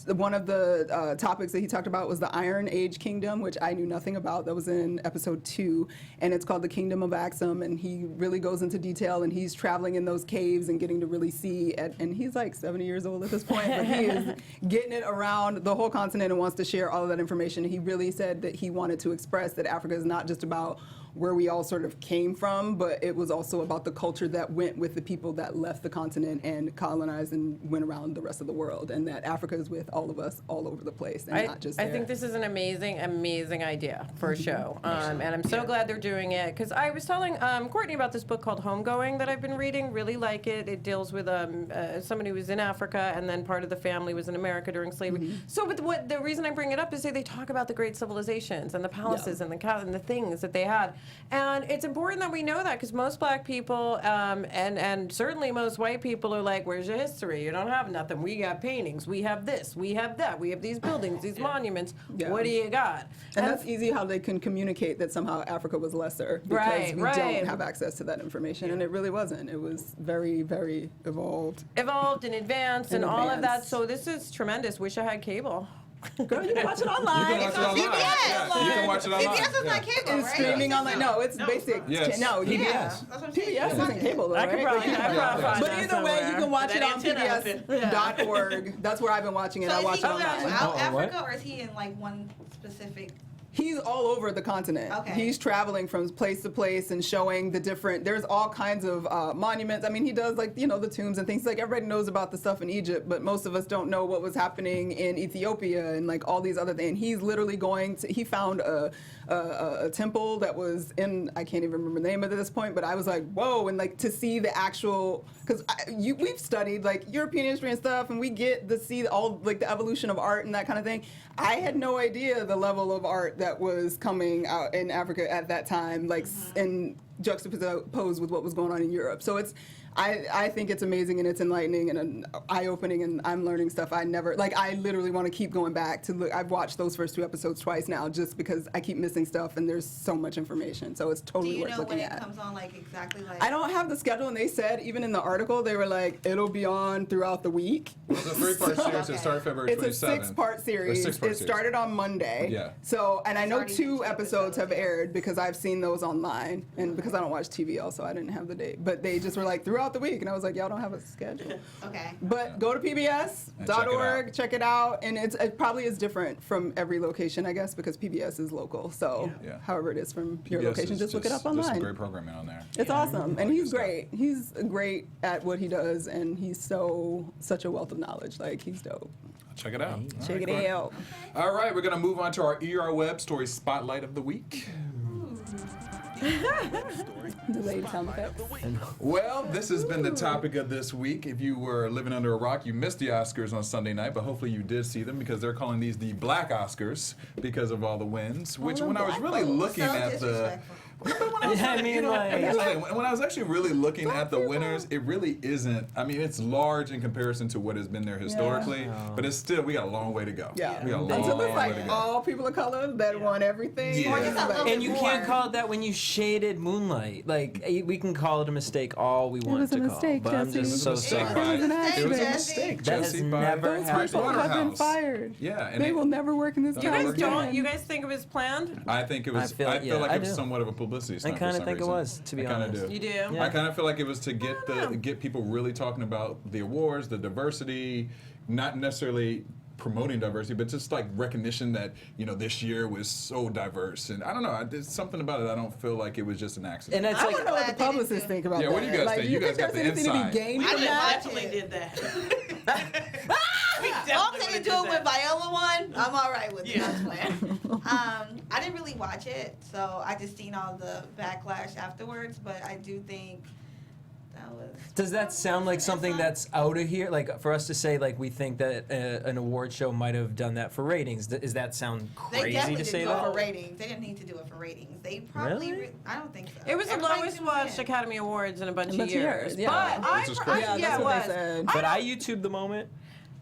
one of the topics that he talked about was the Iron Age Kingdom, which I knew nothing about. That was in episode 2, and it's called the Kingdom of Axum, and he really goes into detail, and he's traveling in those caves and getting to really see, and he's like 70 years old at this point, but he is getting it around the whole continent and wants to share all of that information. He really said that he wanted to express that Africa is not just about where we all sort of came from, but it was also about the culture that went with the people that left the continent and colonized and went around the rest of the world, and that Africa is with all of us all over the place and not just I there. think this is an amazing idea for a show, and I'm so glad they're doing it, because I was telling Courtney about this book called Homegoing that I've been reading. Really like it. It deals with somebody who was in Africa and then part of the family was in America during slavery. So, but the reason I bring it up is they talk about the great civilizations and the palaces and the things that they had, and it's important that we know that, because most black people and certainly most white people are like, "Where's your history? You don't have nothing. We got paintings. We have this. We have that. We have these buildings, these monuments. Yeah. What do you got?" And that's easy how they can communicate that somehow Africa was lesser because Right, we right. don't have access to that information, and it really wasn't. It was very, very evolved. Evolved and advanced and In all of that. advance. So this is tremendous. Wish I had cable. Girl, you can watch it online. You can watch it online. Yeah, you can watch it online. CBS is Yeah. not cable, It's right? streaming online. No, it's No, basic. Yes. No, PBS. Yeah, that's what I'm saying. PBS isn't cable though, I could right? probably, Like, I probably find but that either way, you somewhere. can watch it That on antenna PBS.org. That's where I've been watching it. So I is watch he it going online. throughout Oh, what? Africa, or is he in like one specific? He's all over the continent. Okay. He's traveling from place to place and showing the different, there's all kinds of monuments. I mean, he does like, the tombs and things. Like everybody knows about the stuff in Egypt, but most of us don't know what was happening in Ethiopia and like all these other things. And he's literally he found a temple that was in, I can't even remember the name at this point, but I was like, whoa. And like to see the actual, because we've studied like European history and stuff, and we get to see all like the evolution of art and that kind of thing. I had no idea the level of art that was coming out in Africa at that time, like in juxtaposed with what was going on in Europe. So I think it's amazing and it's enlightening and eye-opening, and I'm learning stuff I never, like, I literally want to keep going back to look. I've watched those first 2 episodes twice now just because I keep missing stuff and there's so much information. So it's Do totally you worth know looking when it at. comes on, like exactly like? I don't have the schedule, and they said, even in the article, they were like, it'll be on throughout the week. It's a 3-part series. It started February 27th. It's a 6-part series. A 6-part It started on Monday. Yeah. So, and I know already 2 2 episodes have episodes, yeah. aired because I've seen those online, and because I don't watch TV also, I didn't have the date. But they just were like, throughout the week, and I was like, y'all don't have a schedule. Okay. But go to pbs.org, check it out, and it probably is different from every location, I guess, because PBS is local. So, Yeah. however it is from your PBS location, is just look it up There's some online. great programming on there. It's awesome, and Like he's his stuff. great. He's great at what he does, and he's such a wealth of knowledge. Like, he's dope. Check it out. All Check right, it cool. out. All right, we're going to move on to our ER Web Story Spotlight of the Week. Delayed sound effects. Well, this has been the topic of this week. If you were living under a rock, you missed the Oscars on Sunday night, but hopefully you did see them because they're calling these the Black Oscars because of all the wins. Which, when I was really looking So at the. disrespectful. I mean, like, When I was actually really looking at the winners, it really isn't. I mean, it's large in comparison to what has been there historically, but it's still, we got a long way to go. Yeah. We got a long, Until it's long like way to go. all people of color that won everything. Yeah. Or just a little and you bit can't more. call it that when you shaded Moonlight. Like, we can call it a mistake all we want was a to mistake, call. But I'm Jesse. just so It was a sorry. mistake. It was an It was a accident. mistake, That has Jesse, by never Those happened. people have been Pricewaterhouse. fired. Yeah, and They will never work in this You You town guys Again. don't. You guys think it was planned? I think it was. I feel- I feel yeah, like I it was do. somewhat of a publicity I stunt. kind for of some think it reason. was, to be I kinda honest. do. You do. Yeah. I kind of feel like it was to get people really talking about the awards, the diversity, not necessarily promoting diversity, but just like recognition that this year was so diverse. And I don't know, there's something about it. I don't feel like it was just an accident. And it's I like, want to know what the Glad they didn't publicists do- think about Yeah, that. what do you guys like, think? Do you You think guys got there's the anything to inside. be gained I from that? definitely did that. As long as they didn't do it when Viola won, I'm all right with it. Yeah. That's fine. I didn't really watch it, so I just seen all the backlash afterwards. But I do think that was. does that sound like something that's out of here? Like, for us to say, like, we think that an award show might have done that for ratings. Does that sound They crazy definitely to say didn't do it that? for ratings. They didn't need to do it for ratings. They probably. Really? I don't think so. It was the Everybody lowest tuned in. watched Academy Awards in a bunch, A bunch of years. yeah. But Which is crazy. Yeah, yeah, that's it what was. they said. But I YouTubed the moment.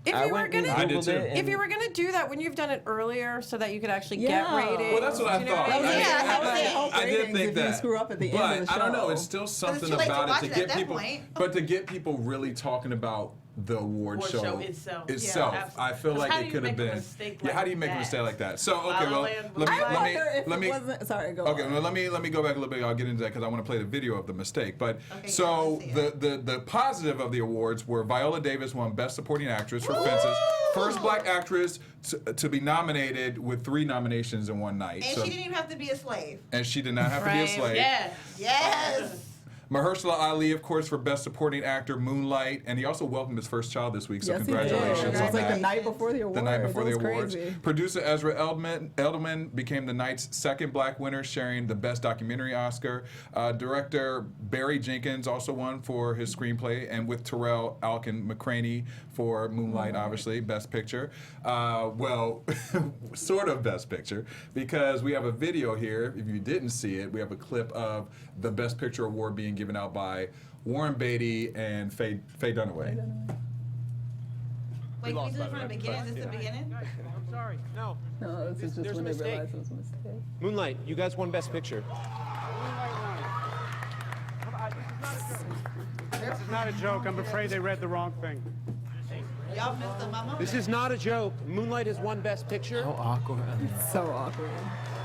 If I you were went and gonna, I did Googled too. it. if you were gonna do that, wouldn't you have done it earlier so that you could actually get Yeah. ratings? Well, that's what I You know thought. what I I mean? mean, Yeah, that was I it. hope I did ratings think if that. you screw up at the but end of the show. I don't know. It's still something too late to about watch it it to at get that people, point. but to get people really talking about the award Award show show itself. Itself, Yeah, I feel absolutely. like How it do you could have make a been. mistake Yeah, how like do you make a that? mistake like that? So La okay, La well, Land let was me I like- let me wonder if let it me. wasn't. Sorry, go Okay, on. well, let me go back a little bit. I'll get into that because I want to play the video of the mistake. But Okay, so yeah, let's see the positive of the awards were Viola Davis won Best Supporting Actress for Fences, first Black actress to be nominated with 3 nominations in one night. And So- she didn't even have to be a slave. and she did not have to be a Right. slave. Yes. Yes. Mahershala Ali, of course, for Best Supporting Actor, Moonlight, and he also welcomed his first child this week. So Yes, he did. congratulations It on was like that. the night before the awards. The night before It the was awards. crazy. Producer Ezra Edelman became the night's second Black winner, sharing the Best Documentary Oscar. Director Barry Jenkins also won for his screenplay, and with Terrell Alkin McCraney for Moonlight, obviously, Best Picture. Well, sort of Best Picture, because we have a video here. If you didn't see it, we have a clip of the Best Picture award being given out by Warren Beatty and Faye Dunaway. Wait, can we do it from the beginning? Is this the beginning? I'm sorry. No. No, this is just There's when a they mistake. realized it was a mistake. Moonlight, you guys won Best Picture. This is not a joke. I'm afraid they read the wrong thing. Y'all missed the memo. This is not a joke. Moonlight has won Best Picture. How awkward. So awkward.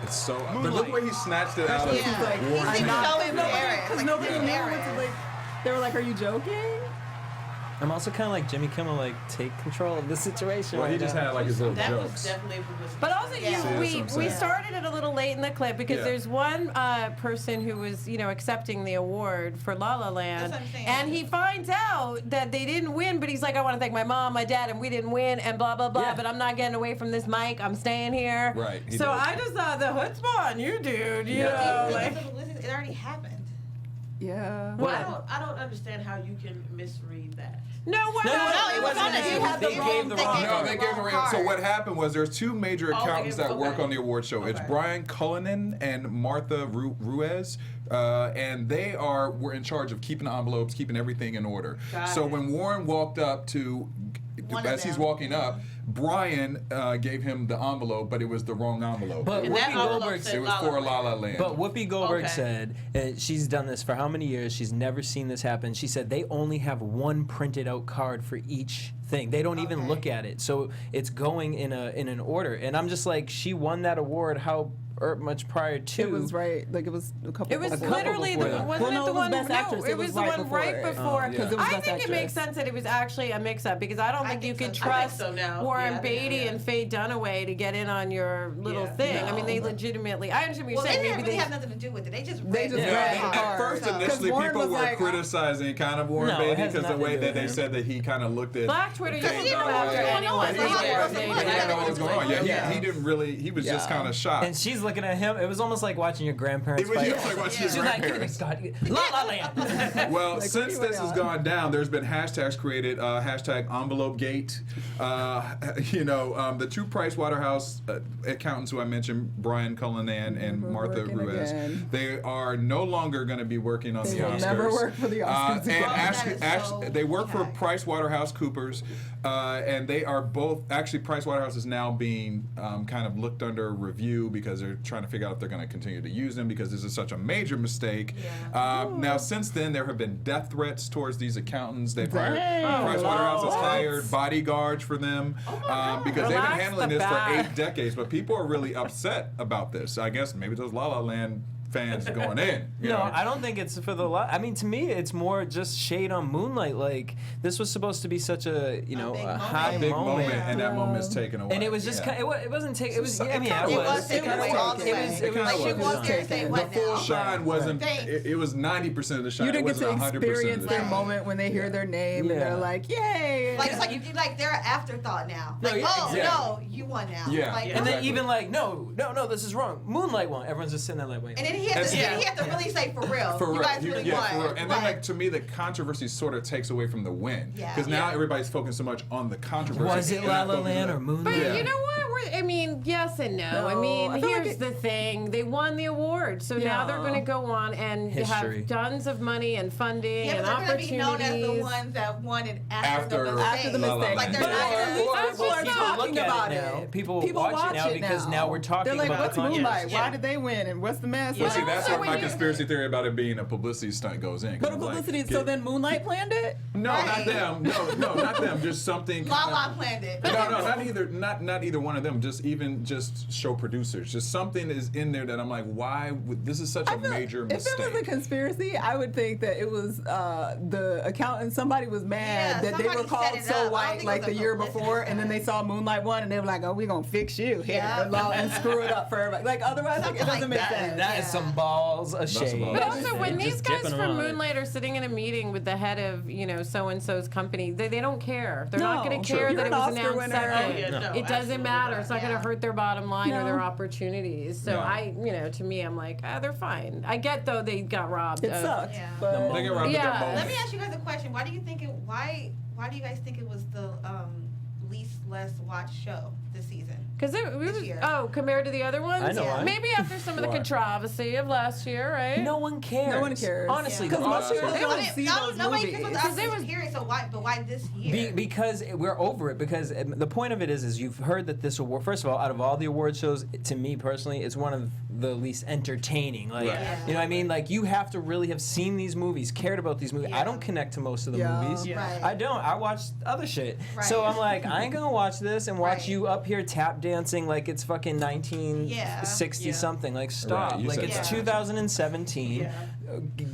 It's so. But look where he snatched it out of. Yeah. Like, Warren He's Beatty. so embarrassed. Because Like, nobody he's knew what embarrassed. to like. They were like, "Are you joking?" I'm also kind of like Jimmy Kimmel, like, take control of the situation. Well, he right just now. had like his little That was jokes. definitely publicity. But also, Yeah. you, See, that's we what I'm we saying. started it a little late in the clip because Yeah. there's one person who was, accepting the award for La La Land, That's what I'm saying. and he finds out that they didn't win, but he's like, I want to thank my mom, my dad, and we didn't win, and blah blah blah. Yeah. But I'm not getting away from this mic. I'm staying here. Right, he So did. I just thought the chutzpah on you, dude. You Yeah. know, It like. already happened. Yeah. Well, I don't understand how you can misread that. No, what? No, it wasn't on it. that. He had They gave the wrong. No, they gave him. So what happened was there's 2 major Oh, they accountants gave- that work okay. on the award show. It's Okay. Brian Cullinan and Martha Ruiz. and they were in charge of keeping the envelopes, keeping everything in order. Got So it. when Warren walked up to, One of as he's them. walking up, Brian gave him the envelope, but it was the wrong envelope. But And that Whoopi envelope Goldberg said it was for La La Land. But Whoopi Goldberg Okay. said she's done this for how many years? She's never seen this happen. She said they only have one printed out card for each thing. They don't even Okay. look at it, so it's going in an order. And I'm just like, she won that award how much prior to? It was right. Like it was a couple. It was A couple literally before the that. wasn't Well, no, it the it was one? Best No, Actress. it was the right one before right it. before. yeah. 'Cause it was I Best think it makes Actress. sense that it was actually a mix-up because I don't I think you think could so. I think trust so now. Warren Yeah, I think so, Beatty yeah. and Faye Dunaway to get in on your little Yeah. thing. I No. mean, they legitimately. I understand what Well, you're they saying. didn't Maybe really they have nothing to do with it. They just They read just the read card. the At card. first, So- initially, Warren people was were like, criticizing kind of Warren No, it Beatty has because the nothing way to do that they with said that he kind of looked at Black Twitter, you Faye can go Dunaway. after anyone. Yeah. They Yeah. did. He didn't know what was going on. Yeah, Yeah. he didn't really. He was just Yeah. kind of shocked. And she's looking at him. It was almost like watching your grandparents It was fight. just like watching your She's like, grandparents. God, La La Land. Well, Like, since what are you this has waiting on? gone down, there's been hashtags created, hashtag envelope gate. The two Pricewaterhouse accountants who I mentioned, Brian Cullinan and Never Martha working Ruiz, again. they are no longer going to be working on They the will Oscars. never work for the Oscars and again. That is so they work for hack. PricewaterhouseCoopers, and they are both, actually Pricewaterhouse is now being kind of looked under review because they're trying to figure out if they're going to continue to use them because this is such a major mistake. Now, since then, there have been death threats towards these accountants. They've hired, Dang. Pricewaterhouse has What? hired bodyguards for them because they've been Relax handling the this for bat. 8 decades. But people are really upset about this. I guess maybe those La La Land fans going in. You No, know? I don't think it's for the. I mean, to me, it's more just shade on Moonlight. Like this was supposed to be such a big a moment. high A big moment. moment, and that moment's taken away. And it was just Yeah. it wasn't taken. It was. It I mean, kinda it was. was. It was taken away all the way. It was. Like, she was. walked there and say, The what The full now? shine wasn't. Thanks. It was 90% of the shine. You didn't it get to wasn't 100% of the experience their shine. moment when they hear their name and Yeah. they're like, "Yay!" Like it's like they're an afterthought now. No, Like, yeah, oh exactly. no, you won now. Yeah. Like, And then Exactly. even like no, this is wrong. Moonlight won. Everyone's just sitting there like, wait. And then he had to, Yeah. then he had to really say for real. For you real, guys really won. for real. And then, like, to me, the controversy sort of takes away from the win. Yeah. Because now Yeah. everybody's focused so much on the controversy. Was it and La not La focusing Land on- or Moonlight? But Yeah. you know what? I mean, yes and no. I No, mean, I feel like here's it- the thing: they won the award, so now they're Yeah. going to go on and History. have tons of money and funding Yeah, and but they're going to be known as the opportunities. ones that won it After- after the mistake. After the La La mistake. Land. Like they're But not or- going to. or- People or are people talking look at about it now. it. People watch it now because now we're talking They're like, about "What's the controversy." Moonlight? Yeah. Why did they win? And what's the mess?" But see, Like, that's so where when my you- conspiracy theory about it being a publicity stunt goes in. 'cause But a I'm like, publicity. get- So then Moonlight planned it. No, not Right. them. No, not them. Just something. La kind La of- planned it. No, not either. Not either one of them. Just show producers. Just something is in there that I'm like, why? This is such a major If it was a mistake. conspiracy, I would think that it was the accountant. Somebody was mad Yeah, that they were somebody called set it so up. I don't white think it like was the a year publicity before, and then stunt. they saw Moonlight one, and they were like, "Oh, we're gonna fix you here Yeah. and screw it up for everybody." Like otherwise, like, it Something doesn't like make that. sense. That is some balls of some shade. balls. But Just- also, when just these guys dipping from around it. Moonlight are sitting in a meeting with the head of, so and so's company, they don't care. They're not No, going to sure. care You're that it an was Oscar announced winner. second. Oh, yeah, no, It doesn't absolutely matter. not. It's not going to Yeah. hurt their bottom line or No. their opportunities. So Yeah. to me, I'm like, they're fine. I get though they got robbed. It of- sucked, Yeah. but They get robbed of Yeah. their balls. Let me ask you guys a question. Why do you think it? Why do you guys think it was the less watched show this season? Because This year. compared to the other ones? I know why. Maybe after some of the Why? controversy of last year, right? No one cares. No one cares. Honestly, Yeah. the 'Cause most Oscars. people don't see those nobody movies. cares Because about it the was- hearing. So why? But why this year? Because we're over it. Because the point of it is you've heard that this award. First of all, out of all the award shows, to me personally, it's one of the least entertaining. Like, Right. Yeah. you know what I mean? Like, you have to really have seen these movies, cared about these movies. Yeah. I don't connect to most of the Yeah. movies. Yeah. Right. I don't. I watch other shit. So Right. I'm like, I ain't gonna watch this and watch Right. you up here tap dancing like it's fucking 1960 Yeah. something. Like, stop. Right, you Like, said it's that. 2017. Yeah.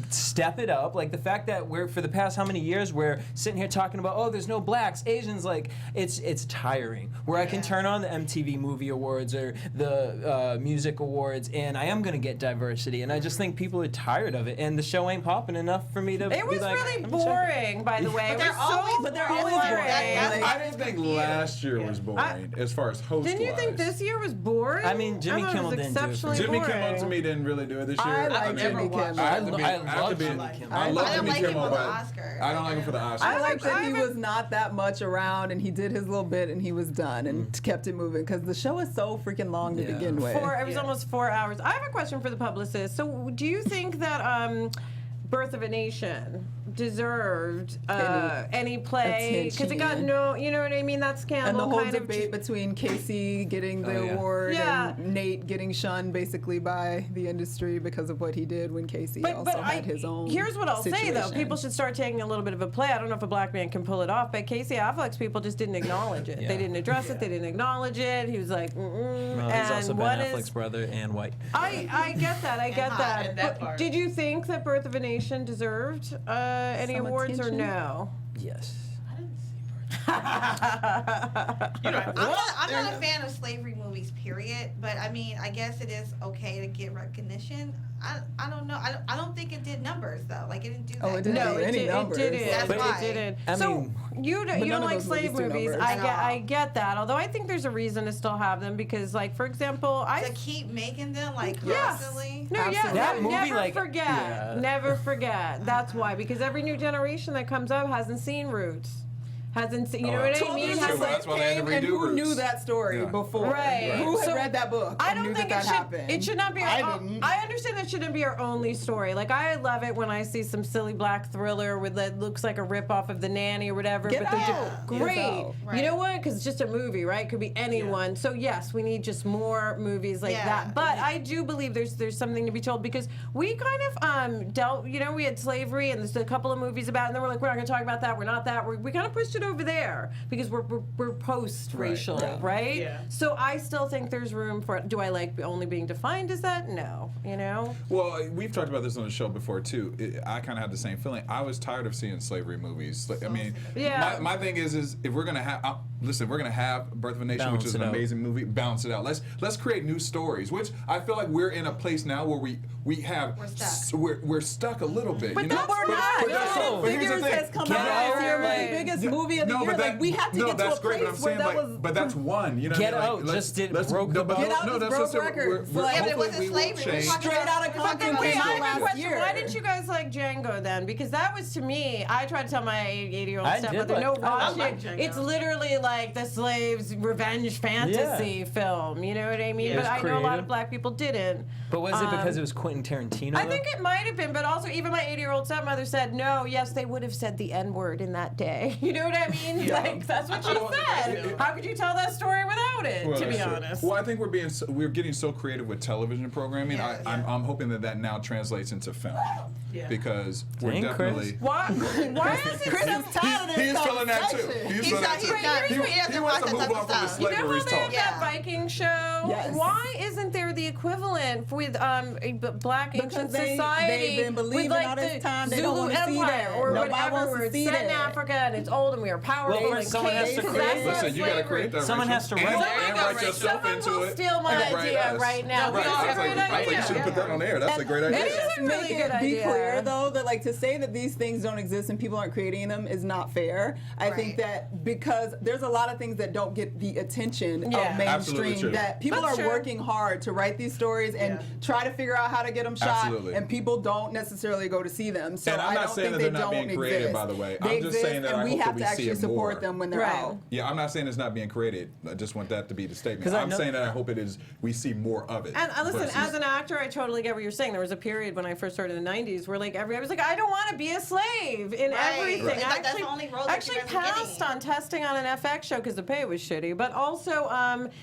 Step it up. Like the fact that we're for the past how many years we're sitting here talking about, oh, there's no blacks, Asians. Like it's tiring. Where I can Yeah. turn on the MTV Movie Awards or the Music Awards, and I am gonna get diversity. And I just think people are tired of it, and the show ain't popping enough for me to. It was be like, really "Let me check it." boring, by the way. But It they're was so always, but they're boring. always boring. That's I didn't think last year was boring as far as host Didn't you think this year was boring? I mean, Jimmy thought it Kimmel was didn't do it for me. exceptionally Jimmy boring. Kimmel to me didn't really do it this year. I I've like never Jimmy watched Kimmel. I to be. I I have to be. love Jimmy I love I don't Jimmy like him Kimmel, on the but Oscars. I don't like him for the Oscars. I like that I he haven't- was not that much around and he did his little bit and he was done and kept it moving because the show is so freaking long to Yeah. begin with. It was almost 4 hours. I have a question for the publicist. So, do you think that Birth of a Nation deserved any play? Because it got attention. no, you know what I mean? That scandal And the whole kind debate between Casey getting the Oh, yeah. award Yeah. and Nate getting shunned basically by the industry because of what he did when Casey also had his own here's what I'll say though: situation. people should start taking a little bit of a play. I don't know if a black man can pull it off, but Casey Affleck's people just didn't acknowledge it. Yeah. They didn't address it. They didn't acknowledge it. He was like, Well, he's and also what Ben is- Affleck's brother and white. I get that. I get hot, that. and that But part. did you think that Birth of a Nation deserved any Some awards attention? or no? Yes. I didn't see You know, I'm not a fan of slavery movies, period. But I mean, I guess it is okay to get recognition. I don't know. I don't think it did numbers though. Like it didn't do that. Oh, it didn't No, do it any did, numbers. it didn't. That's But why. it didn't. I so mean- you But don't none of like those slave movies do movies. numbers. I get that. Although I think there's a reason to still have them because, like, for example, To keep making them like Yes. constantly. No, yeah, Absolutely. That movie, never like, forget. yeah. Never forget. That's why. Because every new generation that comes up hasn't seen Roots. Hasn't seen, you know what I 12 mean? years That's ago, true. That's why they had to and redo who Roots. knew that story Yeah. before? Right. Who had So, read that book? I and don't knew think that it should. happened? It should not be. I didn't. I understand that shouldn't be our only story. Like I love it when I see some silly black thriller with that looks like a ripoff of The Nanny or whatever. Get but they're Out. just Get great. Out. You know what? Because it's just a movie, right? It could be anyone. So yes, we need just more movies like Yeah. that. But I do believe there's something to be told because we kind of dealt. You know, we had slavery and there's a couple of movies about, it, and then we're like, we're not going to talk about that. We're not that. We kind of pushed it over there because we're post-racial, right? Yeah. So I still think there's room for it. Do I like only being defined as that? No. You know? Well, we've talked about this on the show before too. I kind of had the same feeling. I was tired of seeing slavery movies. Like, I mean, Yeah. my thing is if we're gonna have, listen, we're gonna have Birth of a Nation, Balance which is it an out. amazing movie. Balance it out. Let's create new stories. Which I feel like we're in a place now where we have We're stuck. We're stuck a little bit. But you know? that's We're not. But that's- No. but here's the Figures thing. has come Get out Out, as your like- biggest movie of the year. but that, Like we have to no, get to that's a great, place but I'm where saying that like, was. but that's one. You know, Get what I mean? Out Like, just did let's- broke no, the but boat. Get Out no, just that's broke just it. records. We're, Like, Yeah, but it hopefully wasn't we will slavery. We're change. talking Straight about- Outta we're talking Compton about came Wait, out I have a last question. year. Why didn't you guys like Django then? Because that was to me, I tried to tell my 80-year-old I did stepmother, like- no, I watch like it. Django. It's literally like the slave's revenge fantasy film. You know what I mean? Yeah. But It was I know a lot creative. of black people didn't. But was it because it was Quentin Tarantino? I though? think it might have been, but also even my 80-year-old stepmother said, no, yes, they would have said the N-word in that day. You know what I mean? Like, that's what she said. How could you tell that story without it, Well, to be that's true. honest? Well, I think we're getting so creative with television programming. Yeah. I'm hoping that now translates into film. Yeah. Because we're Dang, Chris. definitely. Why is it Chris so... is tired of this He's feeling that too. conversation. He's He's feeling not- that he's too. not- He, he doesn't he wants watch to that move type on of from the stuff. You know slavery how they have talk. that Viking show? Yes. Why isn't there the equivalent with Black Because ancient they've society been believing with like all this the time they Zulu don't wanna see Empire that. or Nobody whatever, wants to where it's see set in that. Africa and it's old and we are powerful Well, and someone has kings. to That's create- not Listen, you got to slavery. create that. Someone Rachel. has to and, write it. and write yourself Someone into will it. steal my and write idea us. right now. Right. It's a I was great like, I think you idea. should have put that on air. That's a great idea. It is a really Make good it be idea. clear though that like to say that these things don't exist and people aren't creating them is not fair. I think Right. that because there's a lot of things that don't get the attention Yeah. of Absolutely mainstream true. that people That's are true. working hard to write these stories and Yeah. try to figure out how to get them shot Absolutely. and people don't necessarily go to see them. So And I'm I not don't saying think that they they're not don't being created, exist. by the way. They I'm just exist, saying that and I we hope that have we to see actually it support more. them when they're Right. out. Yeah, I'm not saying it's not being created. I just want that to be the statement. 'Cause I I'm know- saying that I hope it is. We see more of it. And listen, versus- as an actor, I totally get what you're saying. There was a period when I first started in the '90s where like I was like, I don't want to be a slave in Right. everything. Right. I That's actually, the only role that actually you guys were passed getting. on testing on an FX show because the pay was shitty, but also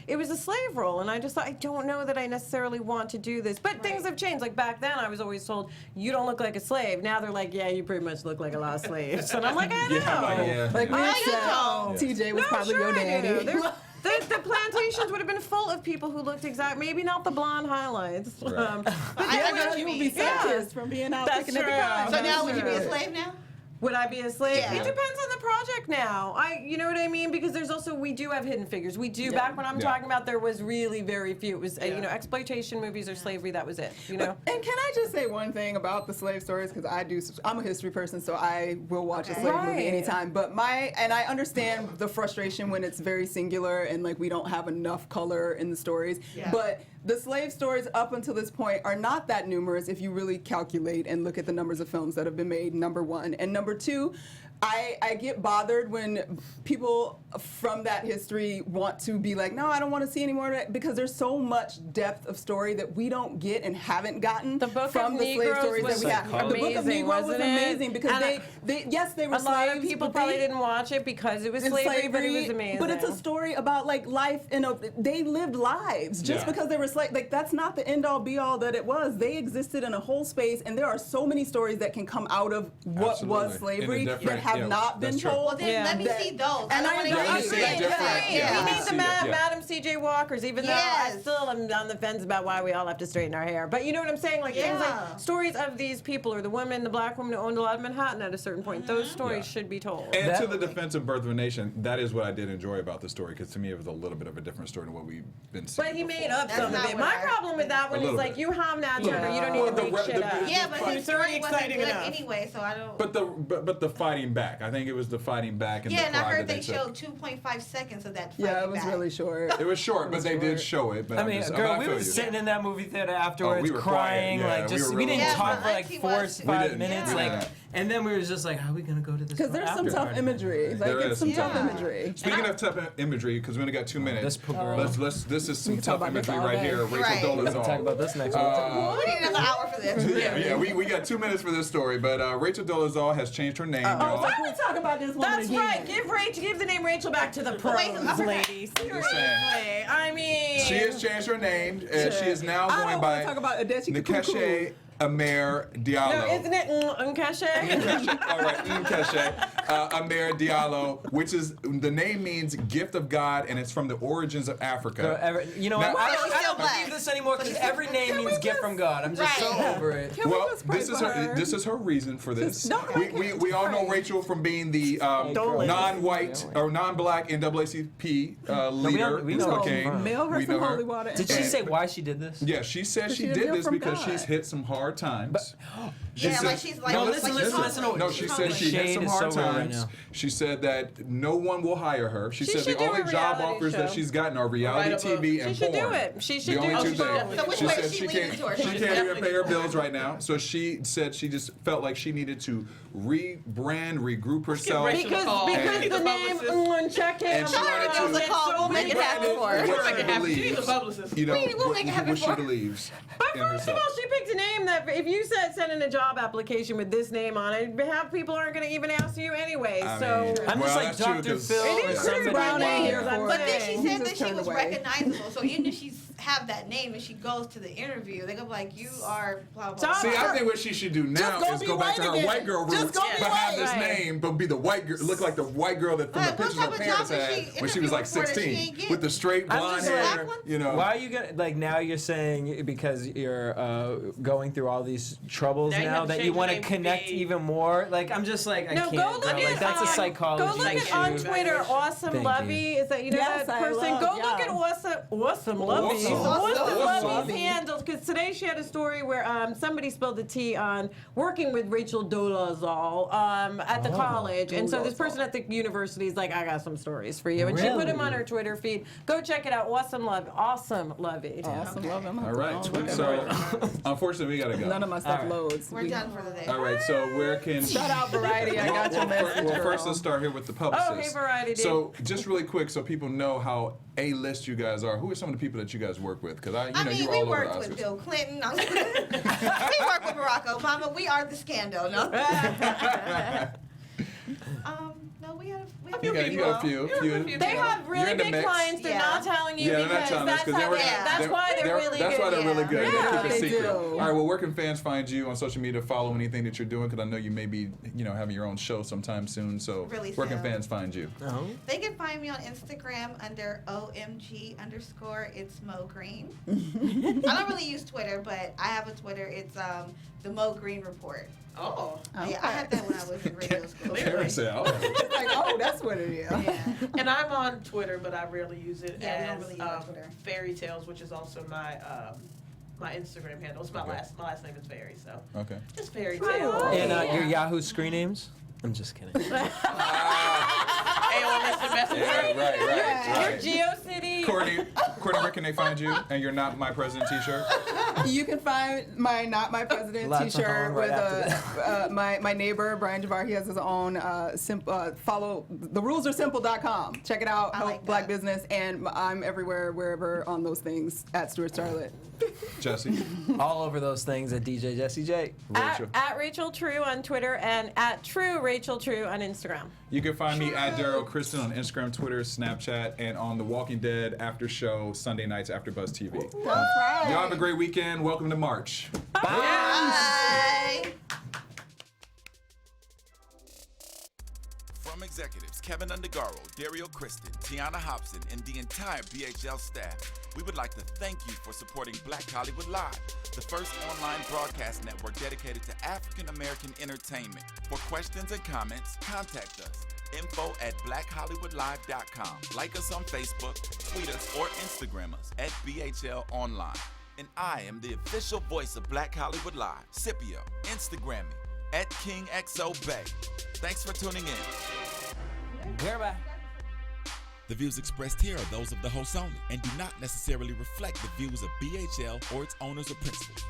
it was a slave role, and I just thought I don't know that I necessarily want to do this. But things have changed. Like back then, I was always told you don't look like a slave. Now they're like, yeah, you pretty much look like a lot of slaves, and I'm like, I know. Yeah, like, yeah. Like we I said, know. TJ was No, probably sure your I daddy. do. The plantations would have been full of people who looked exact, maybe not the blonde highlights. Right. I Yeah, know what you you would be mean. such from being out That's picking at the true. cotton. So now would you be a Sure. slave now? Would I be a slave? Yeah. It depends on the project now. You know what I mean? Because there's also, we do have hidden figures. We do, back when I'm talking about, there was really very few. It was, you know, exploitation movies or slavery, that was it, you know? And can I just say one thing about the slave stories? Because I'm a history person, so I will watch a slave movie anytime. But and I understand the frustration when it's very singular and like we don't have enough color in the stories. Yeah. But the slave stories up until this point are not that numerous if you really calculate and look at the numbers of films that have been made, number one. And number two, I get bothered when people from that history want to be like, no, I don't want to see any more of that, because there's so much depth of story that we don't get and haven't gotten from the slave stories that we have. The Book of Negro was amazing because they were slaves. A lot of people probably didn't watch it because it was slavery, but it was amazing. But it's a story about like life, they lived lives just because they were slaves. Like that's not the end all be all that it was. They existed in a whole space, and there are so many stories that can come out of what was slavery that have not been told. Well, then let me see those. And I we need the Madam C.J. Walkers, even though I still am on the fence about why we all have to straighten our hair. But you know what I'm saying? Like things like stories of these people, or the women, the black woman who owned a lot of Manhattan at a certain point. Those stories should be told. And to the defense of Birth of a Nation, that is what I did enjoy about the story, because to me it was a little bit of a different story than what we've been seeing. But he made up some of it. My problem with that one is like, you have that gender, you don't need to make shit up. Yeah, but his story wasn't good anyway, so I don't. But the fighting back, I think it was the fighting back and the and I pride heard that they showed 2.5 seconds of that fighting Yeah, it was back. really short. It was short, but they did show it. But I mean, girl, we were sitting in that movie theater afterwards, we were crying, quiet. Yeah, like we just were we really didn't quiet. talk for like 4 or 5 minutes, like, and then we were just like, how are we gonna go to this? Because there's some tough imagery. Like There it's is some some tough imagery. Speaking of tough imagery, because we only got 2 minutes. This poor girl. This is some can talk tough about this imagery all right day. here. Rachel Right. Dolezal. We'll talk about this next one. We need another hour for this. Yeah, we got 2 minutes for this story, but Rachel Dolezal has changed her name, y'all. Why don't we talk about this woman That's again? right. Give the name Rachel back to the pros, ladies. Just saying. I mean, She has changed her name. She is now I going don't by want to talk about Nkechi Nkechi Amare Diallo. no, isn't it Nkechi? All right, Nkechi Amare Diallo, which is, the name means gift of God, and it's from the origins of Africa. You know Now, what? she's I still don't believe black. this anymore because every name means gift from God. I'm just so over it. Can we Well, just pray this is for her. her? This is her reason for this. Don't We all know Rachel from being the non-white or non-black NAACP leader we in know her Spokane. from- Mail her We some know her. holy water. Did she say why she did this? Yeah, she said she she did did this from because God. she's hit some hard times. She Yeah, said- like she's like. No, like listen, she's listen. humble. No, she said she hit Shade some is hard so real right times. now. She said that no one will hire her. She said should the do a only job reality offers that show. she's gotten are reality Write a book. TV and She should porn. do it. She should the do only it. two She things. should. So which She way said is she she leaning can't. towards? She She's can't even pay her bills right now. So she said she just felt like she needed to rebrand, regroup herself. Rachel Because call. because He's the a name publicist. check in. And she wanted Give us a call. We'll make it happen for her. what We'll make she it happen. She's a believes, publicist. you know, We'll make it happen what she for her. believes But in first of herself. all, she picked a name that if you send in a job application with this name on it, half people aren't going to even ask you anyway. I So mean, I'm well, just like that's true, Dr. 'cause- Phil It or is somebody. Chris Brown Wow. here. But then she said that she turned was away. recognizable. So even if she's have that name and she goes to the interview, they go like, "You are blah blah." Stop. blah. See, I think what she should do now go is be go back to white her again. white girl Just roots, go be but have white. this Right. name, but be the white girl, look like the white girl that from the What pictures type her of parents job is had she when she was like interviewing for that she 16, ain't get? with the straight I'm blonde just hair, Black one? you know. Why are you gonna like now? You're saying because you're going through all these troubles Now you now have to that change you your want to name to connect be- even more. Like I'm just like I No, can't. go look girl. at Like that's a psychology Go look issue. at on Twitter, Awesome Thank Lovey. Is that you know Yes, that I person? love, Go look yeah. at Awesome Lovey. Awesome. Awesome Lovey's Awesome. handles because today she had a story where somebody spilled the tea on working with Rachel Dolezal at the college, and so this person at the university is like, I got some stories for you, and she put them on her Twitter feed. Go check it out. Awesome Lovey. Awesome, love him. All right, so unfortunately we gotta go. None of my stuff All right. loads. We're done for the day. All right, so where can Shout out Variety. I got your message. Well, first girl. let's start here with the publicist. Oh, hey, Variety, dude. So just really quick, so people know how A-list you guys are. Who are some of the people that you guys work with? Because I mean, you're we all over worked the with Oscars. Bill Clinton. We worked with Barack Obama. We are the scandal. No. No, we have You got a few. They have You're really in the big mix. clients. They're not telling you Yeah, they're not because telling us that's because how that's why they're really That's good. why they're really good. They Yeah, keep it they secret. do. All right. Well, where can fans find you on social media? Follow anything that you're doing because I know you may be, having your own show sometime soon. So Really where can soon. fans find you? They can find me on Instagram under OMG_. It's Mo Green. I don't really use Twitter, but I have a Twitter. It's the Mo Green Report. Oh. Yeah, I had that when I was in radio school. Karen said, "Oh, It's like, oh, that's what it is. Yeah. And I'm on Twitter, but I rarely use it Yeah, we don't as really use our Twitter. Fairy Tales, which is also my my Instagram handle. It's my Okay. last name is Fairy, so okay." just Fairy Tales. And your Yahoo screen names? I'm just kidding. AOL Instant Messenger. Yeah, right. GeoCity. Courtney, where can they find you? And you're not my president T-shirt. You can find my Not My President Lots of T-shirt home with right my neighbor Brian Jabbar. He has his own. Follow therulesarsimple.com. Check it out. I Help like Black that. business, and I'm everywhere, wherever on those things at Stuart Starlet. Jesse, All over those things at DJ Jesse J. Rachel. At Rachel True on Twitter and at True Rachel True on Instagram. You can find me at Daryl Kristen on Instagram, Twitter, Snapchat, and on The Walking Dead after show Sunday nights after Buzz TV. That's right. Y'all have a great weekend. Welcome to March. Bye. From executives Keven Undergaro, Dario Kristen, Tiana Hobson, and the entire BHL staff, we would like to thank you for supporting Black Hollywood Live, the first online broadcast network dedicated to African American entertainment. For questions and comments, contact us. info@blackhollywoodlive.com. Like us on Facebook, tweet us, or Instagram us at BHL Online. And I am the official voice of Black Hollywood Live, Scipio. Instagram me at KingXOBay. Thanks for tuning in. Goodbye. The views expressed here are those of the host only and do not necessarily reflect the views of BHL or its owners or principals.